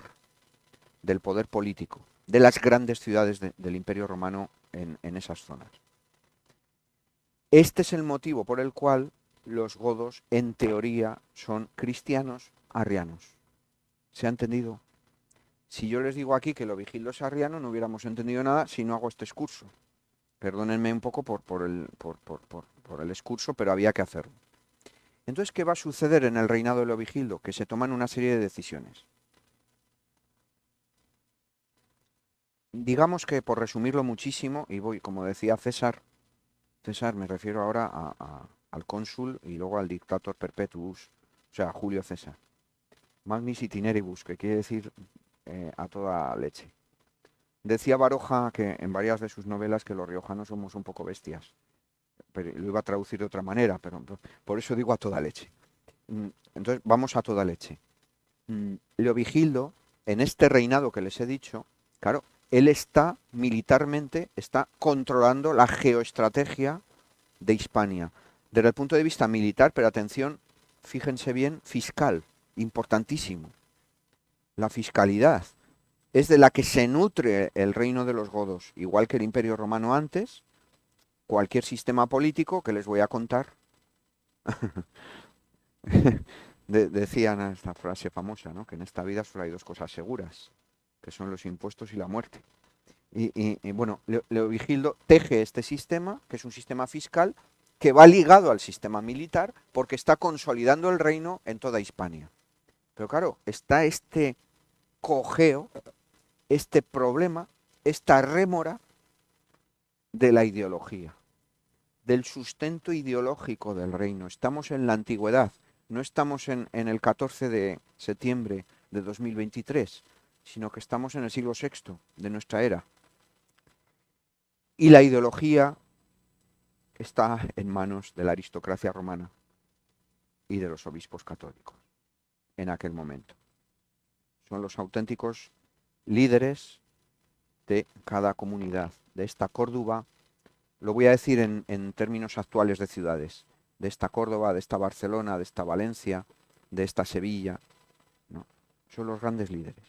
político, de las grandes ciudades del Imperio Romano en esas zonas. Este es el motivo por el cual los godos, en teoría, son cristianos arrianos. ¿Se ha entendido? Si yo les digo aquí que Leovigildo es arriano, no hubiéramos entendido nada si no hago este excurso. Perdónenme un poco por el excurso, pero había que hacerlo. Entonces, ¿qué va a suceder en el reinado de Leovigildo? Que se toman una serie de decisiones. Digamos que, por resumirlo muchísimo, y voy, como decía César, me refiero ahora al cónsul y luego al dictator perpetuus, o sea, Julio César. Magnis itineribus, que quiere decir a toda leche. Decía Baroja que en varias de sus novelas que los riojanos somos un poco bestias. Pero lo iba a traducir de otra manera, pero por eso digo a toda leche. Entonces, vamos a toda leche. Leovigildo, en este reinado que les he dicho, claro, él está militarmente, está controlando la geoestrategia de Hispania. Desde el punto de vista militar, pero atención, fíjense bien, fiscal, importantísimo. La fiscalidad es de la que se nutre el reino de los godos, igual que el Imperio Romano antes, cualquier sistema político que les voy a contar. Decían esta frase famosa, ¿no? Que en esta vida solo hay 2 cosas seguras, que son los impuestos y la muerte. Y bueno, Leovigildo teje este sistema, que es un sistema fiscal, que va ligado al sistema militar, porque está consolidando el reino en toda Hispania. Pero claro, está este cojeo, este problema, esta rémora de la ideología, del sustento ideológico del reino. Estamos en la antigüedad, no estamos en el 14 de septiembre de 2023, sino que estamos en el siglo VI de nuestra era. Y la ideología está en manos de la aristocracia romana y de los obispos católicos en aquel momento. Son los auténticos líderes de cada comunidad, de esta Córdoba, lo voy a decir en términos actuales de ciudades, de esta Córdoba, de esta Barcelona, de esta Valencia, de esta Sevilla, ¿no? Son los grandes líderes.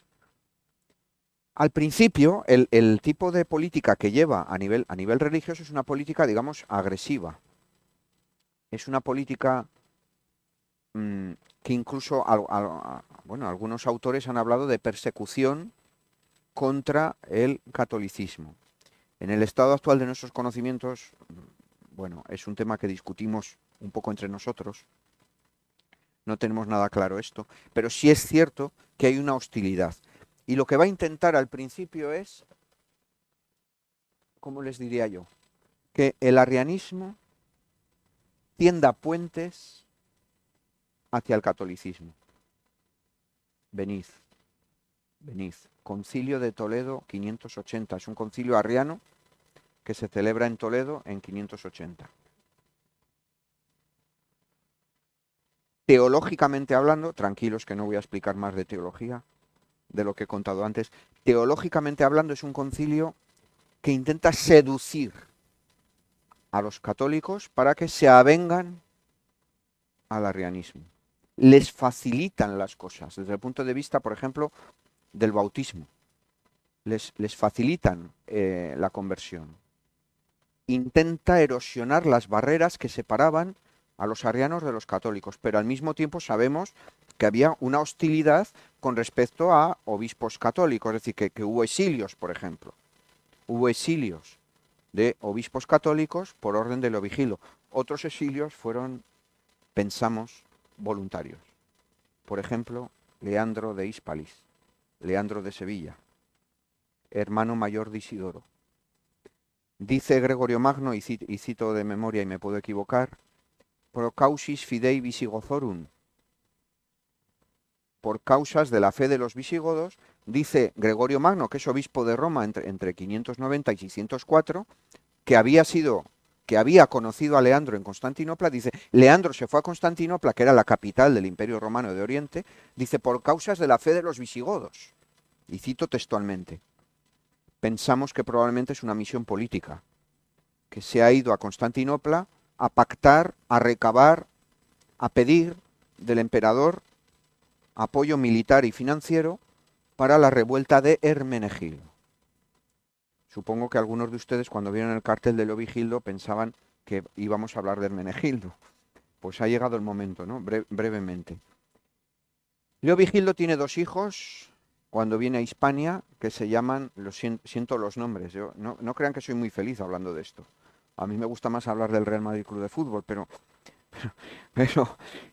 Al principio, el tipo de política que lleva a nivel religioso es una política, digamos, agresiva. Es una política que incluso, bueno, algunos autores han hablado de persecución contra el catolicismo. En el estado actual de nuestros conocimientos, bueno, es un tema que discutimos un poco entre nosotros. No tenemos nada claro esto, pero sí es cierto que hay una hostilidad. Y lo que va a intentar al principio es, ¿cómo les diría yo? Que el arrianismo tienda puentes hacia el catolicismo. Venid. Concilio de Toledo 580. Es un concilio arriano que se celebra en Toledo en 580. Teológicamente hablando, tranquilos que no voy a explicar más de teología, de lo que he contado antes, teológicamente hablando es un concilio que intenta seducir a los católicos para que se avengan al arrianismo. Les facilitan las cosas, desde el punto de vista, por ejemplo, del bautismo. Les facilitan la conversión. Intenta erosionar las barreras que separaban a los arrianos de los católicos, pero al mismo tiempo sabemos que había una hostilidad con respecto a obispos católicos, es decir, que hubo exilios, por ejemplo. Hubo exilios de obispos católicos por orden de Leovigildo. Otros exilios fueron, pensamos, voluntarios. Por ejemplo, Leandro de Hispalis, Leandro de Sevilla, hermano mayor de Isidoro. Dice Gregorio Magno, y cito de memoria y me puedo equivocar, pro causis fidei visigozorum, por causas de la fe de los visigodos, dice Gregorio Magno, que es obispo de Roma entre 590 y 604, que había conocido a Leandro en Constantinopla, dice, Leandro se fue a Constantinopla, que era la capital del Imperio Romano de Oriente, dice, por causas de la fe de los visigodos. Y cito textualmente. Pensamos que probablemente es una misión política, que se ha ido a Constantinopla a pactar, a recabar, a pedir del emperador apoyo militar y financiero para la revuelta de Hermenegildo. Supongo que algunos de ustedes cuando vieron el cartel de Leovigildo pensaban que íbamos a hablar de Hermenegildo. Pues ha llegado el momento, ¿no? Brevemente. Leovigildo tiene dos hijos cuando viene a Hispania que se llaman, siento los nombres, yo no crean que soy muy feliz hablando de esto. A mí me gusta más hablar del Real Madrid Club de Fútbol, pero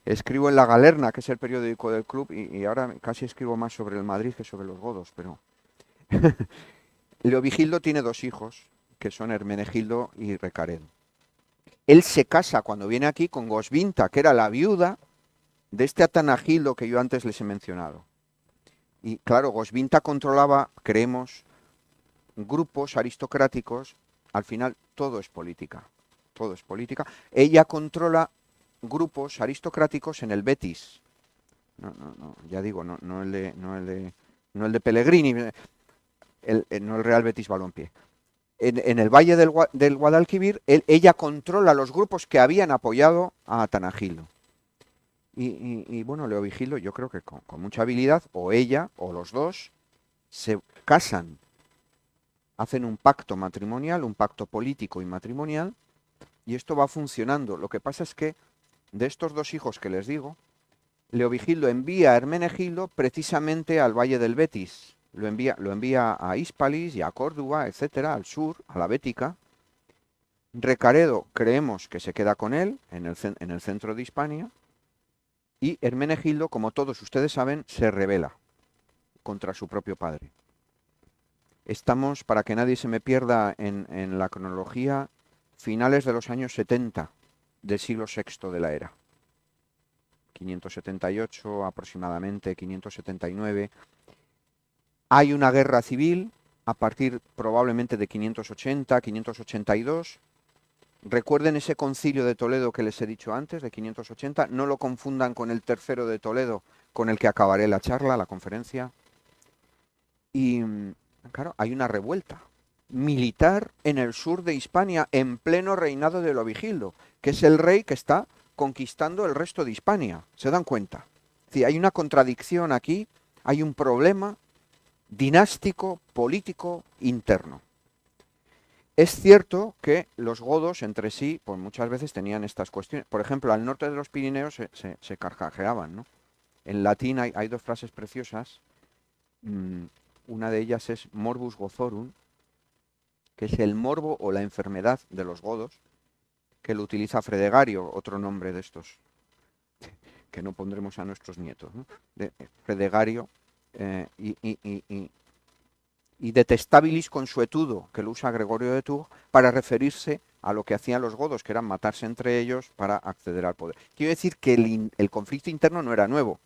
escribo en La Galerna, que es el periódico del club, y ahora casi escribo más sobre el Madrid que sobre los godos, pero Leovigildo tiene dos hijos, que son Hermenegildo y Recaredo. Él se casa cuando viene aquí con Goswinta, que era la viuda de este Atanagildo que yo antes les he mencionado. Y claro, Goswinta controlaba, creemos, grupos aristocráticos. Al final todo es política, todo es política. Ella controla grupos aristocráticos en el Betis. No, ya digo, no el de Pellegrini, no el Real Betis Balompié. En el Valle del Guadalquivir, ella controla los grupos que habían apoyado a Atanagildo. Y bueno, Leovigildo, yo creo que con mucha habilidad, o ella o los dos, se casan. Hacen un pacto matrimonial, un pacto político y matrimonial, y esto va funcionando. Lo que pasa es que de estos dos hijos que les digo, Leovigildo envía a Hermenegildo precisamente al Valle del Betis. Lo envía a Hispalis y a Córdoba, etcétera, al sur, a la Bética. Recaredo creemos que se queda con él en el centro de Hispania. Y Hermenegildo, como todos ustedes saben, se rebela. contra su propio padre. Estamos, para que nadie se me pierda en la cronología, finales de los años 70 del siglo VI de la era. 578 aproximadamente, 579. Hay una guerra civil a partir probablemente de 580, 582. Recuerden ese concilio de Toledo que les he dicho antes, de 580. No lo confundan con el tercero de Toledo, con el que acabaré la charla, la conferencia. Y claro, hay una revuelta militar en el sur de Hispania, en pleno reinado de Leovigildo, que es el rey que está conquistando el resto de Hispania. ¿Se dan cuenta? Sí, hay una contradicción aquí, hay un problema dinástico, político, interno. Es cierto que los godos entre sí, pues muchas veces tenían estas cuestiones. Por ejemplo, al norte de los Pirineos se carcajeaban, ¿no? En latín hay dos frases preciosas. Una de ellas es morbus gozorum, que es el morbo o la enfermedad de los godos, que lo utiliza Fredegario, otro nombre de estos, que no pondremos a nuestros nietos, ¿no? Fredegario y detestabilis consuetudo, que lo usa Gregorio de Tours, para referirse a lo que hacían los godos, que era matarse entre ellos para acceder al poder. Quiero decir que el conflicto interno no era nuevo,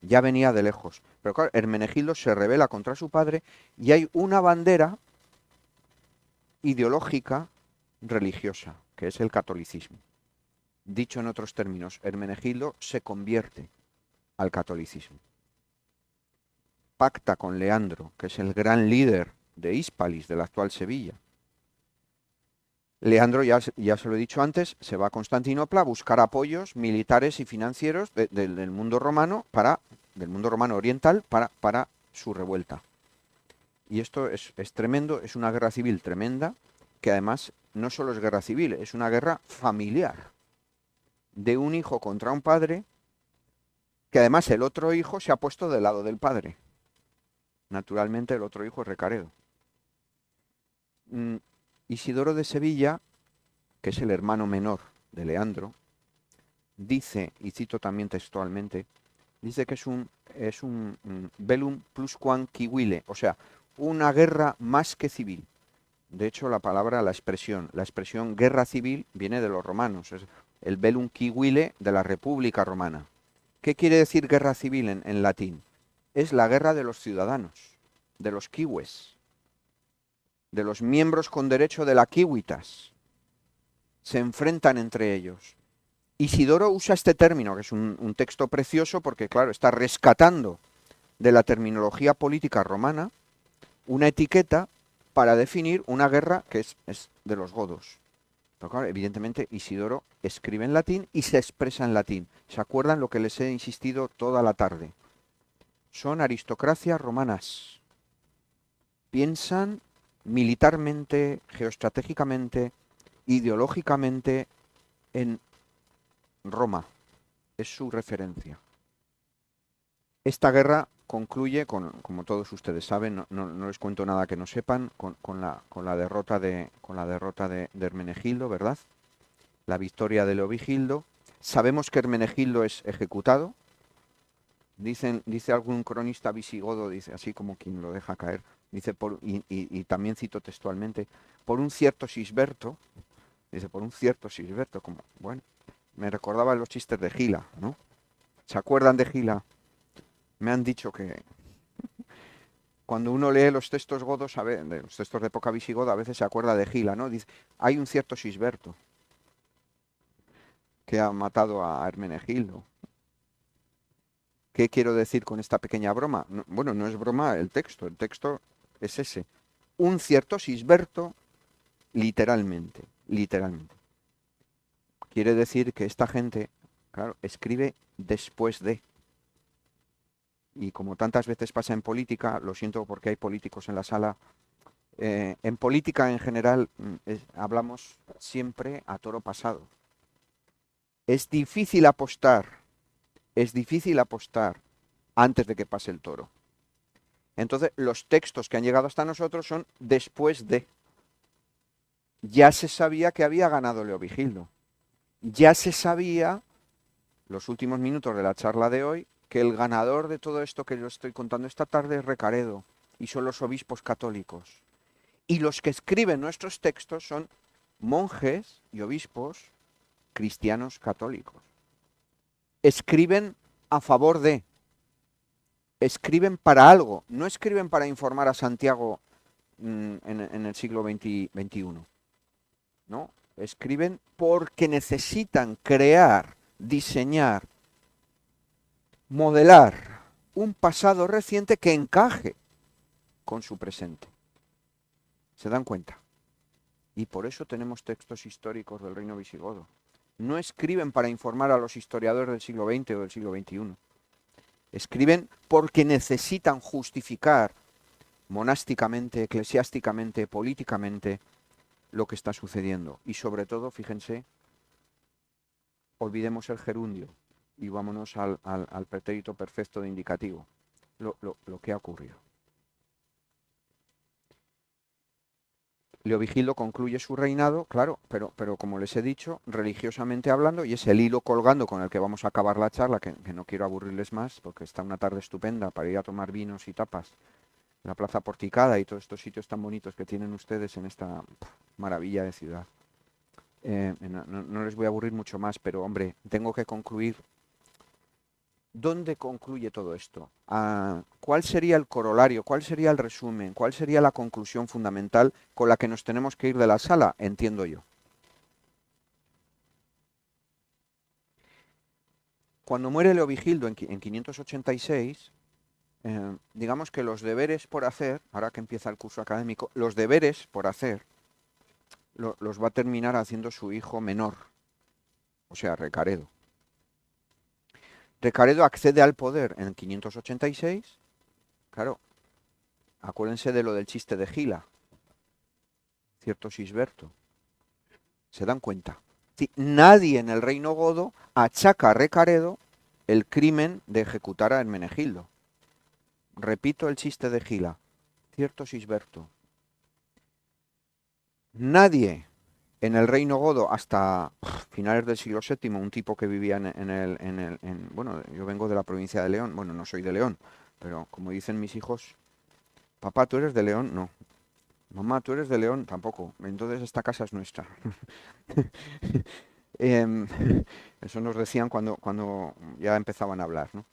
ya venía de lejos. Pero claro, Hermenegildo se rebela contra su padre y hay una bandera ideológica religiosa, que es el catolicismo. Dicho en otros términos, Hermenegildo se convierte al catolicismo. Pacta con Leandro, que es el gran líder de Hispalis, de la actual Sevilla. Leandro, ya se lo he dicho antes, se va a Constantinopla a buscar apoyos militares y financieros del mundo romano, del mundo romano oriental, para su revuelta. Y esto es tremendo, es una guerra civil tremenda, que además no solo es guerra civil, es una guerra familiar, de un hijo contra un padre, que además el otro hijo se ha puesto del lado del padre. Naturalmente el otro hijo es Recaredo. Isidoro de Sevilla, que es el hermano menor de Leandro, dice, y cito también textualmente, dice que es un bellum plusquam civile, o sea, una guerra más que civil. De hecho, la expresión guerra civil viene de los romanos, es el bellum civile de la República Romana. ¿Qué quiere decir guerra civil en latín? Es la guerra de los ciudadanos, de los cives, de los miembros con derecho de la civitas. Se enfrentan entre ellos. Isidoro usa este término, que es un texto precioso, porque claro, está rescatando de la terminología política romana una etiqueta para definir una guerra que es de los godos. Pero claro, evidentemente Isidoro escribe en latín y se expresa en latín. ¿Se acuerdan lo que les he insistido toda la tarde? Son aristocracias romanas. Piensan militarmente, geoestratégicamente, ideológicamente en Roma. Es su referencia. Esta guerra concluye como todos ustedes saben, no les cuento nada que no sepan, con la derrota de Hermenegildo, ¿verdad? La victoria de Leovigildo. Sabemos que Hermenegildo es ejecutado. Dice algún cronista visigodo, dice así como quien lo deja caer, dice y también cito textualmente, por un cierto Sisberto, como, bueno, me recordaba los chistes de Gila, ¿no? ¿Se acuerdan de Gila? Me han dicho que cuando uno lee los textos godos, de los textos de época visigoda, a veces se acuerda de Gila, ¿no? Dice, hay un cierto Sisberto que ha matado a Hermenegildo. ¿Qué quiero decir con esta pequeña broma? Bueno, no es broma el texto es ese. Un cierto Sisberto, literalmente. Quiere decir que esta gente, claro, escribe después de. Y como tantas veces pasa en política, lo siento porque hay políticos en la sala, en política en general hablamos siempre a toro pasado. Es difícil apostar antes de que pase el toro. Entonces, los textos que han llegado hasta nosotros son después de. Ya se sabía que había ganado Leovigildo. Ya se sabía, los últimos minutos de la charla de hoy, que el ganador de todo esto que yo estoy contando esta tarde es Recaredo, y son los obispos católicos. Y los que escriben nuestros textos son monjes y obispos cristianos católicos. Escriben a favor de, escriben para algo, no escriben para informar a Santiago en el siglo XXI, ¿no? Escriben porque necesitan crear, diseñar, modelar un pasado reciente que encaje con su presente. ¿Se dan cuenta? Y por eso tenemos textos históricos del reino visigodo. No escriben para informar a los historiadores del siglo XX o del siglo XXI. Escriben porque necesitan justificar monásticamente, eclesiásticamente, políticamente lo que está sucediendo. Y sobre todo, fíjense, olvidemos el gerundio y vámonos al pretérito perfecto de indicativo, lo que ha ocurrido. Leovigildo concluye su reinado, claro, pero como les he dicho, religiosamente hablando, y es el hilo colgando con el que vamos a acabar la charla, que no quiero aburrirles más, porque está una tarde estupenda para ir a tomar vinos y tapas, la Plaza Porticada y todos estos sitios tan bonitos que tienen ustedes en esta maravilla de ciudad. No les voy a aburrir mucho más, pero hombre, tengo que concluir. ¿Dónde concluye todo esto? ¿Cuál sería el corolario? ¿Cuál sería el resumen? ¿Cuál sería la conclusión fundamental con la que nos tenemos que ir de la sala? Entiendo yo. Cuando muere Leovigildo en 586, digamos que los deberes por hacer, ahora que empieza el curso académico, los deberes por hacer los va a terminar haciendo su hijo menor, o sea, Recaredo. Recaredo accede al poder en 586, claro, acuérdense de lo del chiste de Gila, cierto Sisberto, ¿se dan cuenta? Nadie en el reino godo achaca a Recaredo el crimen de ejecutar a Hermenegildo. Repito el chiste de Gila, cierto Sisberto. Nadie en el reino godo hasta finales del siglo VII, un tipo que vivía bueno, yo vengo de la provincia de León, bueno, no soy de León, pero como dicen mis hijos, papá, ¿tú eres de León? No. Mamá, ¿tú eres de León? Tampoco. Entonces esta casa es nuestra. Eso nos decían cuando ya empezaban a hablar, ¿no?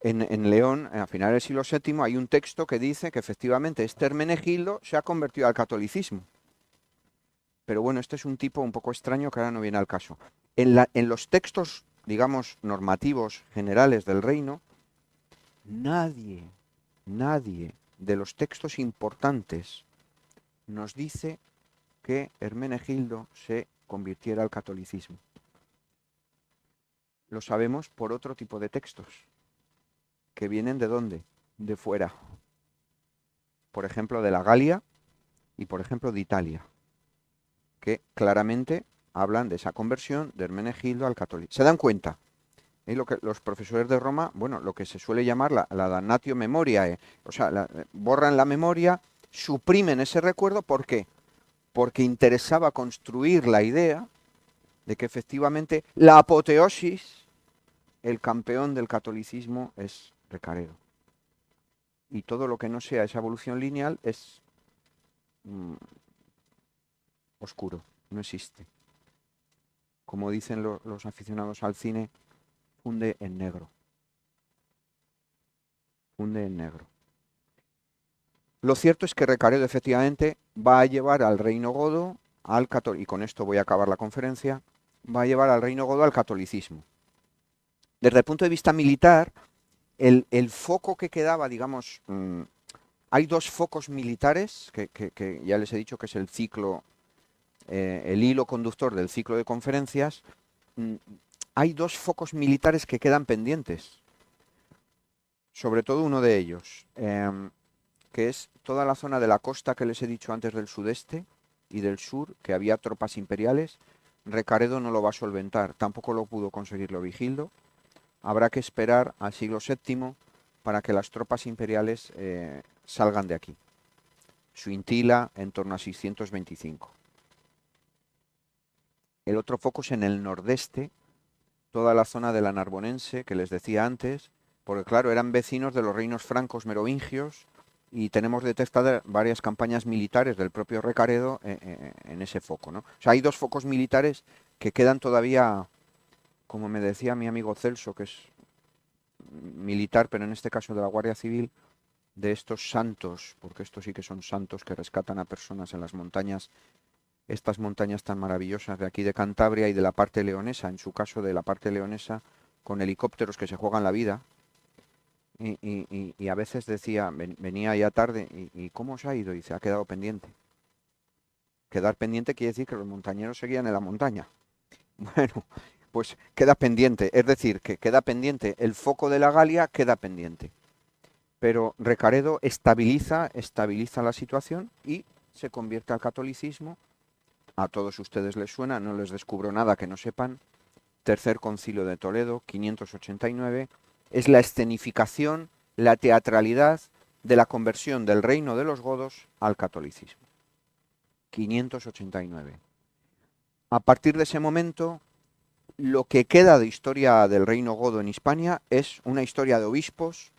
En León, a finales del siglo VII, hay un texto que dice que efectivamente este Hermenegildo se ha convertido al catolicismo. Pero bueno, este es un tipo un poco extraño que ahora no viene al caso. En los textos, digamos, normativos generales del reino, nadie de los textos importantes nos dice que Hermenegildo se convirtiera al catolicismo. Lo sabemos por otro tipo de textos, que vienen ¿de dónde? De fuera. Por ejemplo, de la Galia y por ejemplo de Italia, que claramente hablan de esa conversión de Hermenegildo al catolicismo. ¿Se dan cuenta? Es lo que los profesores de Roma, bueno, lo que se suele llamar la damnatio memoriae, o sea, borran la memoria, suprimen ese recuerdo, ¿por qué? Porque interesaba construir la idea de que efectivamente la apoteosis, el campeón del catolicismo es Recaredo. Y todo lo que no sea esa evolución lineal es oscuro, no existe. Como dicen los aficionados al cine, funde en negro. Funde en negro. Lo cierto es que Recaredo efectivamente va a llevar al reino godo al catolicismo, y con esto voy a acabar la conferencia, va a llevar al reino godo al catolicismo. Desde el punto de vista militar, el foco que quedaba, digamos, hay dos focos militares, que ya les he dicho que es el ciclo, el hilo conductor del ciclo de conferencias. Hay dos focos militares que quedan pendientes, sobre todo uno de ellos, que es toda la zona de la costa que les he dicho antes del sudeste y del sur, que había tropas imperiales. Recaredo no lo va a solventar, tampoco lo pudo conseguir Leovigildo. Habrá que esperar al siglo VII para que las tropas imperiales salgan de aquí. Suintila en torno a 625. El otro foco es en el nordeste, toda la zona de la Narbonense, que les decía antes, porque claro, eran vecinos de los reinos francos merovingios, y tenemos detectadas varias campañas militares del propio Recaredo en ese foco, ¿no? O sea, hay dos focos militares que quedan todavía, como me decía mi amigo Celso, que es militar, pero en este caso de la Guardia Civil, de estos santos, porque estos sí que son santos que rescatan a personas en las montañas, estas montañas tan maravillosas de aquí de Cantabria y de la parte leonesa, en su caso de la parte leonesa, con helicópteros que se juegan la vida. Y a veces decía, venía ya tarde, ¿y cómo os ha ido? Y dice, ha quedado pendiente. Quedar pendiente quiere decir que los montañeros seguían en la montaña. Bueno, pues queda pendiente, es decir, que queda pendiente, el foco de la Galia queda pendiente. Pero Recaredo estabiliza la situación y se convierte al catolicismo. A todos ustedes les suena, no les descubro nada que no sepan. Tercer Concilio de Toledo, 589, es la escenificación, la teatralidad de la conversión del reino de los godos al catolicismo. 589. A partir de ese momento, lo que queda de historia del reino godo en Hispania es una historia de obispos,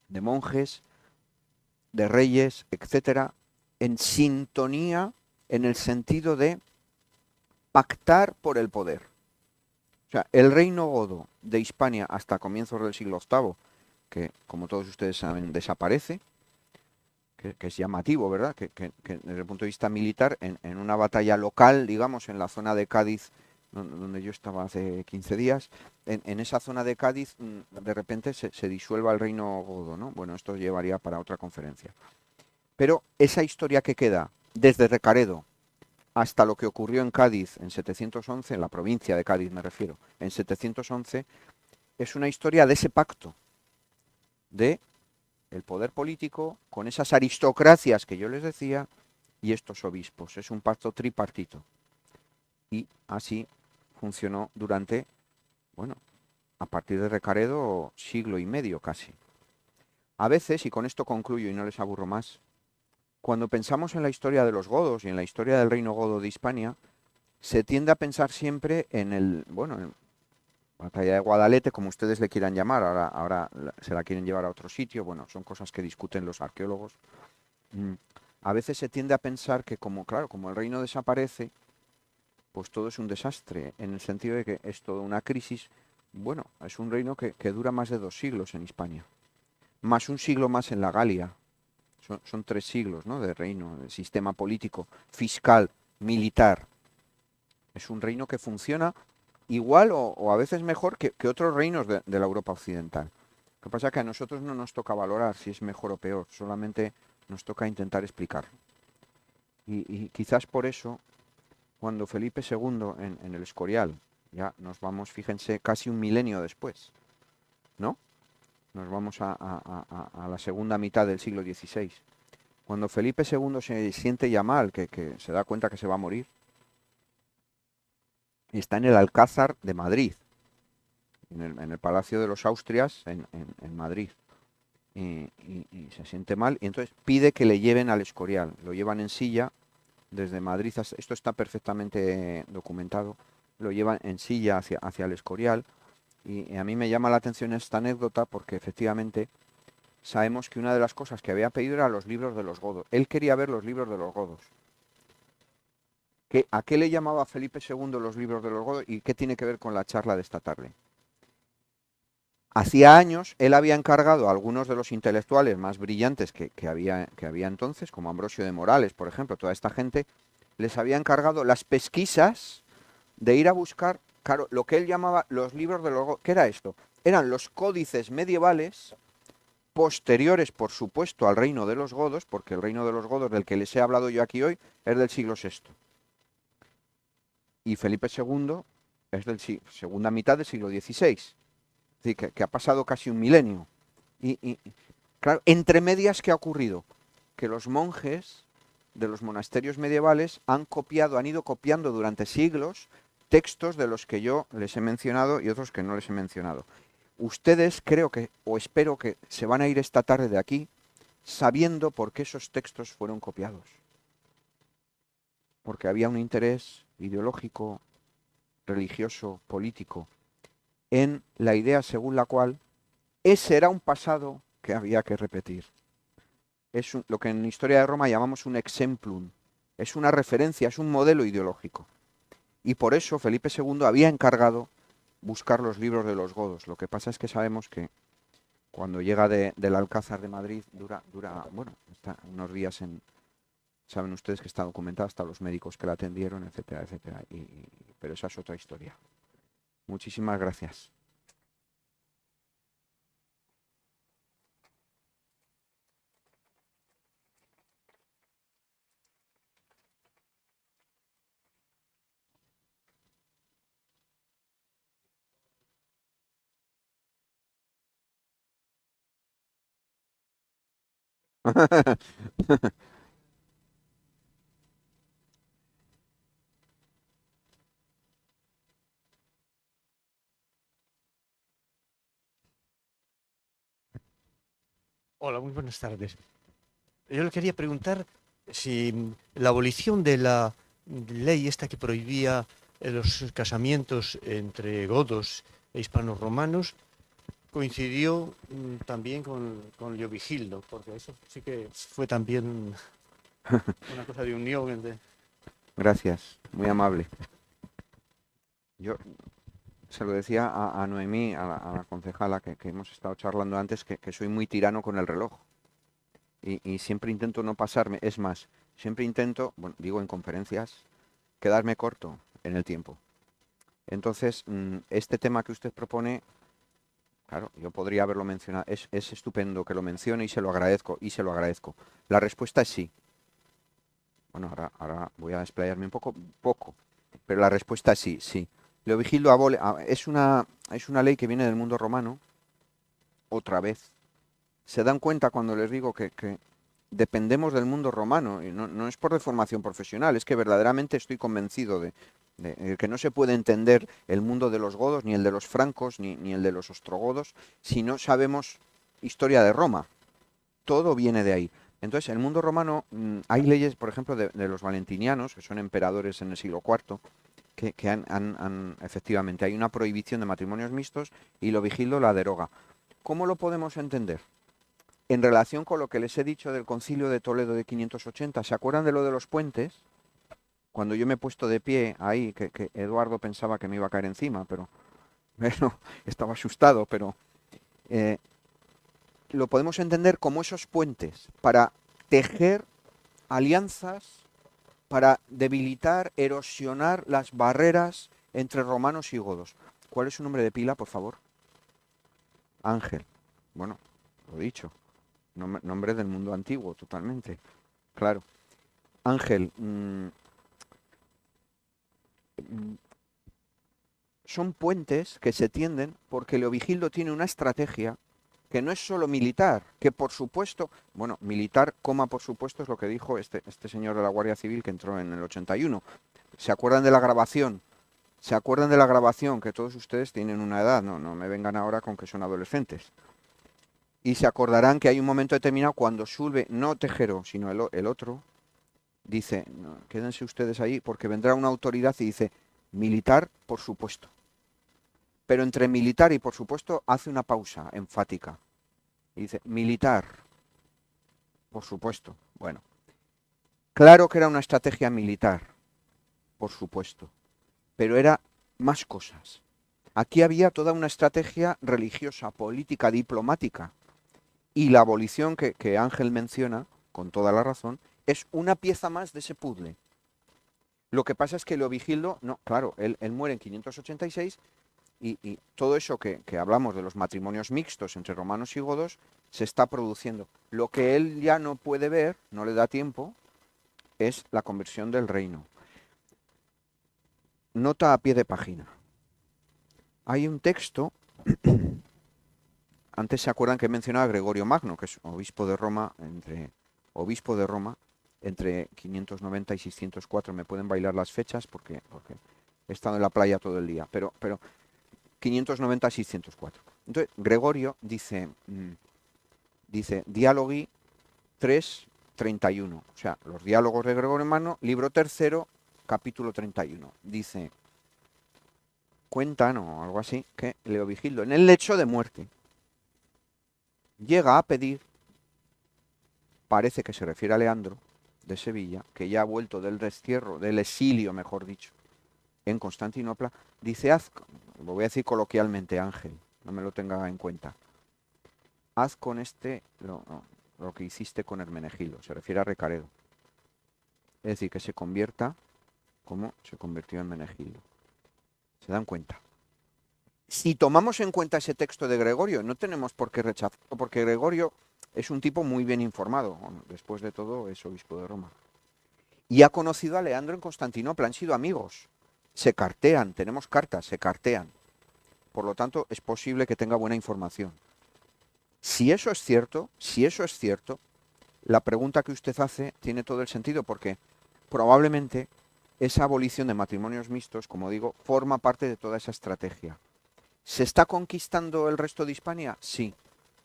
de monjes, de reyes, etcétera, en sintonía en el sentido de pactar por el poder. O sea, el reino godo de Hispania hasta comienzos del siglo VIII, que como todos ustedes saben desaparece, que es llamativo, ¿verdad? Que desde el punto de vista militar, en una batalla local, digamos, en la zona de Cádiz, donde yo estaba hace 15 días, en esa zona de Cádiz, de repente se disuelva el reino godo, ¿no? Bueno, esto llevaría para otra conferencia. Pero esa historia que queda desde Recaredo hasta lo que ocurrió en Cádiz en 711, en la provincia de Cádiz me refiero, en 711, es una historia de ese pacto, de el poder político con esas aristocracias que yo les decía y estos obispos. Es un pacto tripartito. Y así funcionó durante, bueno, a partir de Recaredo, siglo y medio casi. A veces, y con esto concluyo y no les aburro más, cuando pensamos en la historia de los godos y en la historia del reino godo de Hispania, se tiende a pensar siempre en el, bueno, en batalla de Guadalete, como ustedes le quieran llamar, ahora se la quieren llevar a otro sitio, bueno, son cosas que discuten los arqueólogos. A veces se tiende a pensar que como, claro, como el reino desaparece, pues todo es un desastre, en el sentido de que es toda una crisis. Bueno, es un reino que dura más de 2 siglos en Hispania, más un siglo más en la Galia. Son 3 siglos, ¿no?, de reino, de sistema político, fiscal, militar. Es un reino que funciona igual o a veces mejor que otros reinos de la Europa occidental. Lo que pasa es que a nosotros no nos toca valorar si es mejor o peor, solamente nos toca intentar explicarlo. Y quizás por eso, cuando Felipe II en el Escorial, ya nos vamos, fíjense, casi un milenio después, ¿no? Nos vamos a la segunda mitad del siglo XVI. Cuando Felipe II se siente ya mal, que se da cuenta que se va a morir, está en el Alcázar de Madrid, en el Palacio de los Austrias, en Madrid. Y se siente mal, y entonces pide que le lleven al Escorial. Lo llevan en silla desde Madrid, esto está perfectamente documentado, lo llevan en silla hacia el Escorial. Y a mí me llama la atención esta anécdota porque efectivamente sabemos que una de las cosas que había pedido era los libros de los godos. Él quería ver los libros de los godos. ¿A qué le llamaba Felipe II los libros de los godos y qué tiene que ver con la charla de esta tarde? Hacía años él había encargado a algunos de los intelectuales más brillantes que había entonces, como Ambrosio de Morales, por ejemplo, toda esta gente, les había encargado las pesquisas de ir a buscar, claro, lo que él llamaba los libros de los godos. ¿Qué era esto? Eran los códices medievales posteriores, por supuesto, al reino de los godos, porque el reino de los godos del que les he hablado yo aquí hoy es del siglo VI. Y Felipe II es de segunda mitad del siglo XVI. Es decir, que ha pasado casi un milenio. Y claro, entre medias, ¿qué ha ocurrido? Que los monjes de los monasterios medievales han ido copiando durante siglos textos de los que yo les he mencionado y otros que no les he mencionado. Ustedes creo que, o espero que se van a ir esta tarde de aquí sabiendo por qué esos textos fueron copiados. Porque había un interés ideológico, religioso, político. en la idea según la cual ese era un pasado que había que repetir. Es lo que en Historia de Roma llamamos un exemplum, es una referencia, es un modelo ideológico. Y por eso Felipe II había encargado buscar los libros de los godos. Lo que pasa es que sabemos que cuando llega del Alcázar de Madrid dura bueno, está unos días en... Saben ustedes que está documentado hasta los médicos que la atendieron, etcétera, etcétera. Pero esa es otra historia. Muchísimas gracias. Hola, muy buenas tardes. Yo le quería preguntar si la abolición de la ley esta que prohibía los casamientos entre godos e hispanos romanos coincidió también con Leovigildo, porque eso sí que fue también una cosa de unión entre... Gracias, muy amable. Yo se lo decía a Noemí, a la concejala que hemos estado charlando antes, que soy muy tirano con el reloj. Y siempre intento no pasarme. Es más, siempre intento, bueno, digo en conferencias, quedarme corto en el tiempo. Entonces, este tema que usted propone, claro, yo podría haberlo mencionado. Es estupendo que lo mencione y se lo agradezco, La respuesta es sí. Bueno, ahora voy a desplayarme un poco, pero la respuesta es sí, sí. Leovigildo abole, es una ley que viene del mundo romano, otra vez. Se dan cuenta cuando les digo que dependemos del mundo romano, y no es por deformación profesional, es que verdaderamente estoy convencido de que no se puede entender el mundo de los godos, ni el de los francos, ni el de los ostrogodos, si no sabemos historia de Roma. Todo viene de ahí. Entonces, en el mundo romano hay leyes, por ejemplo, de los valentinianos, que son emperadores en el siglo IV, que efectivamente hay una prohibición de matrimonios mixtos y Leovigildo la deroga. ¿Cómo lo podemos entender? En relación con lo que les he dicho del Concilio de Toledo de 580, ¿se acuerdan de lo de los puentes? Cuando yo me he puesto de pie ahí, que Eduardo pensaba que me iba a caer encima, pero bueno, estaba asustado, pero lo podemos entender como esos puentes para tejer alianzas, para debilitar, erosionar las barreras entre romanos y godos. ¿Cuál es su nombre de pila, por favor? Ángel. Bueno, lo he dicho. Nombre del mundo antiguo, totalmente. Claro. Ángel, son puentes que se tienden porque Leovigildo tiene una estrategia que no es solo militar, que por supuesto, bueno, militar, por supuesto, es lo que dijo este señor de la Guardia Civil que entró en el 81. ¿Se acuerdan de la grabación? ¿Se acuerdan de la grabación? Que todos ustedes tienen una edad, no me vengan ahora con que son adolescentes. Y se acordarán que hay un momento determinado cuando Sulve, no Tejero, sino el otro, dice, no, quédense ustedes ahí porque vendrá una autoridad y dice, militar, por supuesto. Pero entre militar y por supuesto hace una pausa enfática. Y dice, militar, por supuesto. Bueno, claro que era una estrategia militar, por supuesto, pero era más cosas. Aquí había toda una estrategia religiosa, política, diplomática. Y la abolición que Ángel menciona, con toda la razón, es una pieza más de ese puzzle. Lo que pasa es que Leovigildo, no, claro, él muere en 586 y todo eso que hablamos de los matrimonios mixtos entre romanos y godos se está produciendo. Lo que él ya no puede ver, no le da tiempo, es la conversión del reino. Nota a pie de página. Hay un texto, antes se acuerdan que mencionaba a Gregorio Magno, que es obispo de Roma entre 590 y 604. Me pueden bailar las fechas porque he estado en la playa todo el día, pero 590 a 604. Entonces, Gregorio dice Dialoghi 3:31, o sea, los diálogos de Gregorio Magno, libro tercero, capítulo 31. Dice, cuentan, o algo así, que Leovigildo, en el lecho de muerte, llega a pedir, parece que se refiere a Leandro de Sevilla, que ya ha vuelto del destierro, del exilio, mejor dicho, en Constantinopla, dice, haz, lo voy a decir coloquialmente, Ángel, no me lo tenga en cuenta, haz con este lo que hiciste con Hermenegildo, se refiere a Recaredo. Es decir, que se convierta como se convirtió en Hermenegildo. ¿Se dan cuenta? Si tomamos en cuenta ese texto de Gregorio, no tenemos por qué rechazarlo, porque Gregorio es un tipo muy bien informado, después de todo es obispo de Roma. Y ha conocido a Leandro en Constantinopla, han sido amigos, se cartean, tenemos cartas, se cartean. Por lo tanto, es posible que tenga buena información. Si eso es cierto, la pregunta que usted hace tiene todo el sentido, porque probablemente esa abolición de matrimonios mixtos, como digo, forma parte de toda esa estrategia. ¿Se está conquistando el resto de Hispania? Sí,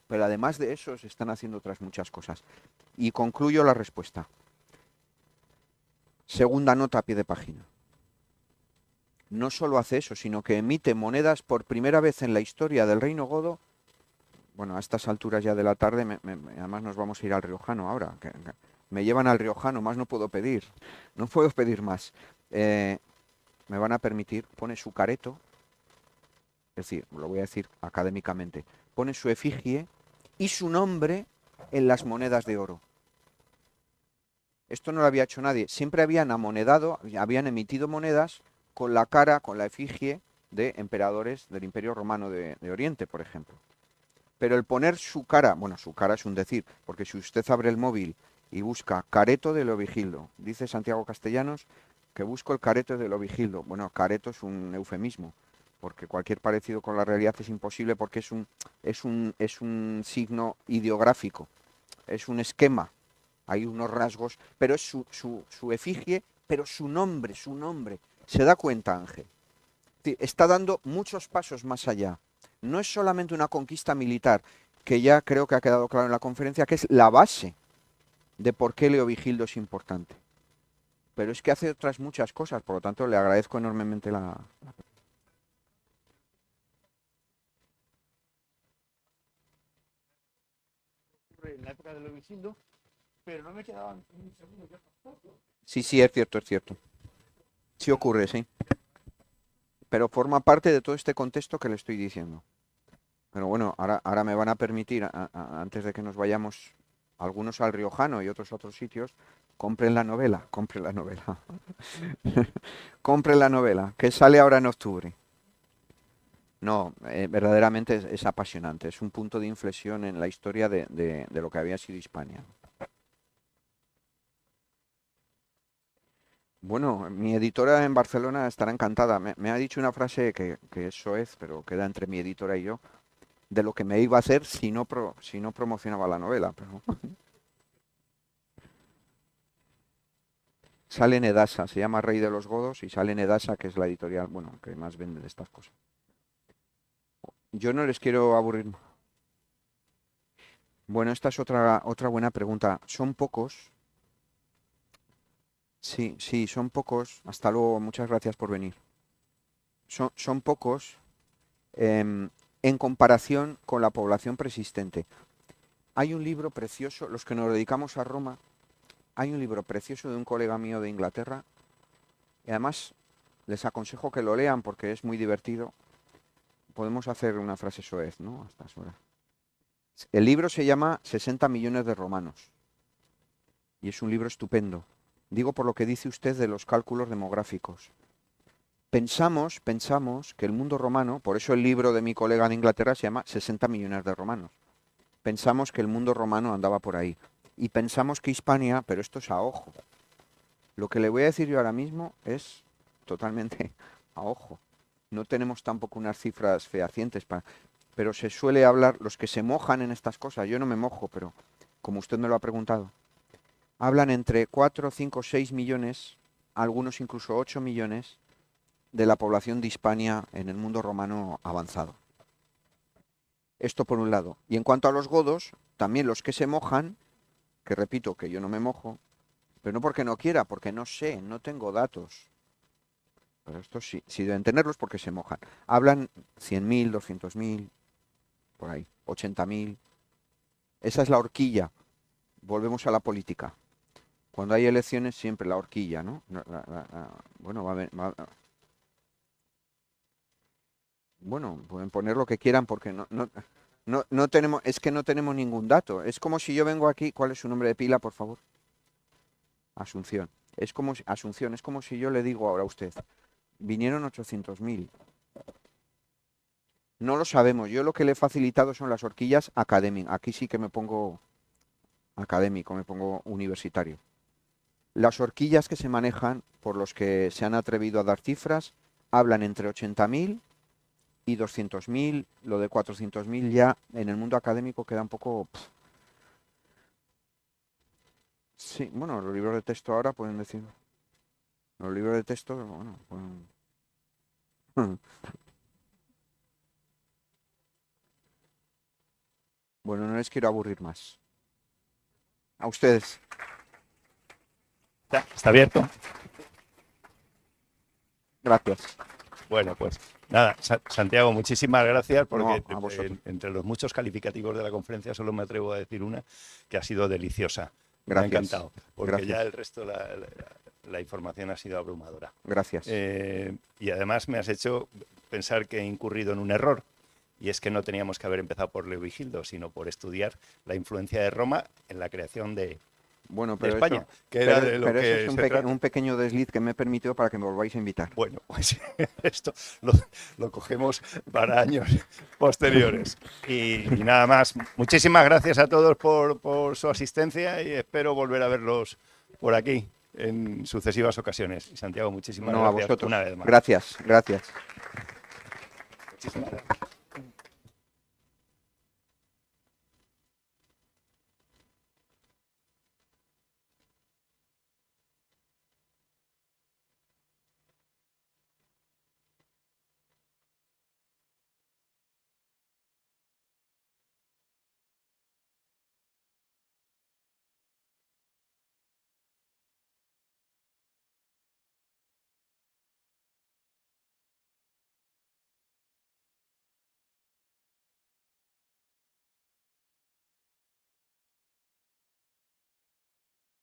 pero además de eso se están haciendo otras muchas cosas. Y concluyo la respuesta. Segunda nota a pie de página. No solo hace eso, sino que emite monedas por primera vez en la historia del Reino Godo. Bueno, a estas alturas ya de la tarde, además nos vamos a ir al Riojano ahora. Que me llevan al Riojano, más no puedo pedir. No puedo pedir más. Me van a permitir, pone su careto, es decir, lo voy a decir académicamente, pone su efigie y su nombre en las monedas de oro. Esto no lo había hecho nadie. Siempre habían amonedado, habían emitido monedas con la cara, con la efigie de emperadores del Imperio Romano de Oriente, por ejemplo. Pero el poner su cara, bueno, su cara es un decir, porque si usted abre el móvil y busca careto de Leovigildo, dice Santiago Castellanos que busco el careto de Leovigildo. Bueno, careto es un eufemismo, porque cualquier parecido con la realidad es imposible, porque es un signo ideográfico, es un esquema, hay unos rasgos, pero es su efigie, pero su nombre. ¿Se da cuenta, Ángel? Está dando muchos pasos más allá. No es solamente una conquista militar, que ya creo que ha quedado claro en la conferencia, que es la base de por qué Leovigildo es importante. Pero es que hace otras muchas cosas, por lo tanto le agradezco enormemente la... En la época de Leovigildo, pero no me quedaban un segundo ya tampoco. Sí, es cierto. Sí ocurre, sí. Pero forma parte de todo este contexto que le estoy diciendo. Pero bueno, ahora me van a permitir, antes de que nos vayamos, algunos al Riojano y otros a otros sitios, compren la novela. Compren la novela, que sale ahora en octubre. No, verdaderamente es apasionante. Es un punto de inflexión en la historia de lo que había sido Hispania. Bueno, mi editora en Barcelona estará encantada. Me ha dicho una frase que eso es, pero queda entre mi editora y yo, de lo que me iba a hacer si no promocionaba la novela. Pero... Sale en Edasa, se llama Rey de los Godos, y sale en Edasa, que es la editorial, bueno, que más vende de estas cosas. Yo no les quiero aburrir. Bueno, esta es otra buena pregunta. ¿Son pocos? Sí, son pocos. Hasta luego, muchas gracias por venir. Son pocos en comparación con la población persistente. Hay un libro precioso, los que nos dedicamos a Roma, hay un libro precioso de un colega mío de Inglaterra, y además les aconsejo que lo lean porque es muy divertido. Podemos hacer una frase soez, ¿no? A estas horas. El libro se llama 60 millones de romanos, y es un libro estupendo. Digo por lo que dice usted de los cálculos demográficos. Pensamos que el mundo romano, por eso el libro de mi colega de Inglaterra se llama 60 millones de romanos. Pensamos que el mundo romano andaba por ahí. Y pensamos que Hispania, pero esto es a ojo. Lo que le voy a decir yo ahora mismo es totalmente a ojo. No tenemos tampoco unas cifras fehacientes, pero se suele hablar, los que se mojan en estas cosas, yo no me mojo, pero como usted me lo ha preguntado, hablan entre 4, 5, 6 millones, algunos incluso 8 millones, de la población de Hispania en el mundo romano avanzado. Esto por un lado. Y en cuanto a los godos, también los que se mojan, que repito que yo no me mojo, pero no porque no quiera, porque no sé, no tengo datos. Pero estos sí deben tenerlos porque se mojan. Hablan 100.000, 200.000, por ahí, 80.000. Esa es la horquilla. Volvemos a la política. Cuando hay elecciones, siempre la horquilla, ¿no? Bueno, bueno, pueden poner lo que quieran porque no tenemos, es que no tenemos ningún dato. Es como si yo vengo aquí. ¿Cuál es su nombre de pila, por favor? Asunción. Asunción, es como si yo le digo ahora a usted, vinieron 800.000. No lo sabemos. Yo lo que le he facilitado son las horquillas académicas. Aquí sí que me pongo académico, me pongo universitario. Las horquillas que se manejan por los que se han atrevido a dar cifras hablan entre 80.000 y 200.000. Lo de 400.000 ya en el mundo académico queda un poco... Sí, bueno, los libros de texto ahora pueden decir... Los libros de texto, bueno, pueden... Bueno, no les quiero aburrir más. A ustedes. ¿Está abierto? Gracias. Bueno, pues nada, Santiago, muchísimas gracias porque No, a vosotros. entre los muchos calificativos de la conferencia solo me atrevo a decir una que ha sido deliciosa. Me ha Gracias. encantado, porque Gracias. ya el resto, la información ha sido abrumadora. Gracias. Y además me has hecho pensar que he incurrido en un error, y es que no teníamos que haber empezado por Leovigildo, sino por estudiar la influencia de Roma en la creación de Bueno, pero España, eso, que era pero- de lo pero que eso es se trata. un pequeño desliz que me he permitido para que me volváis a invitar. Bueno, pues esto lo cogemos para años posteriores. Y nada más, muchísimas gracias a todos por su asistencia y espero volver a verlos por aquí en sucesivas ocasiones. Y Santiago, muchísimas No, a gracias vosotros. una vez más. Gracias, gracias. Muchísimas gracias.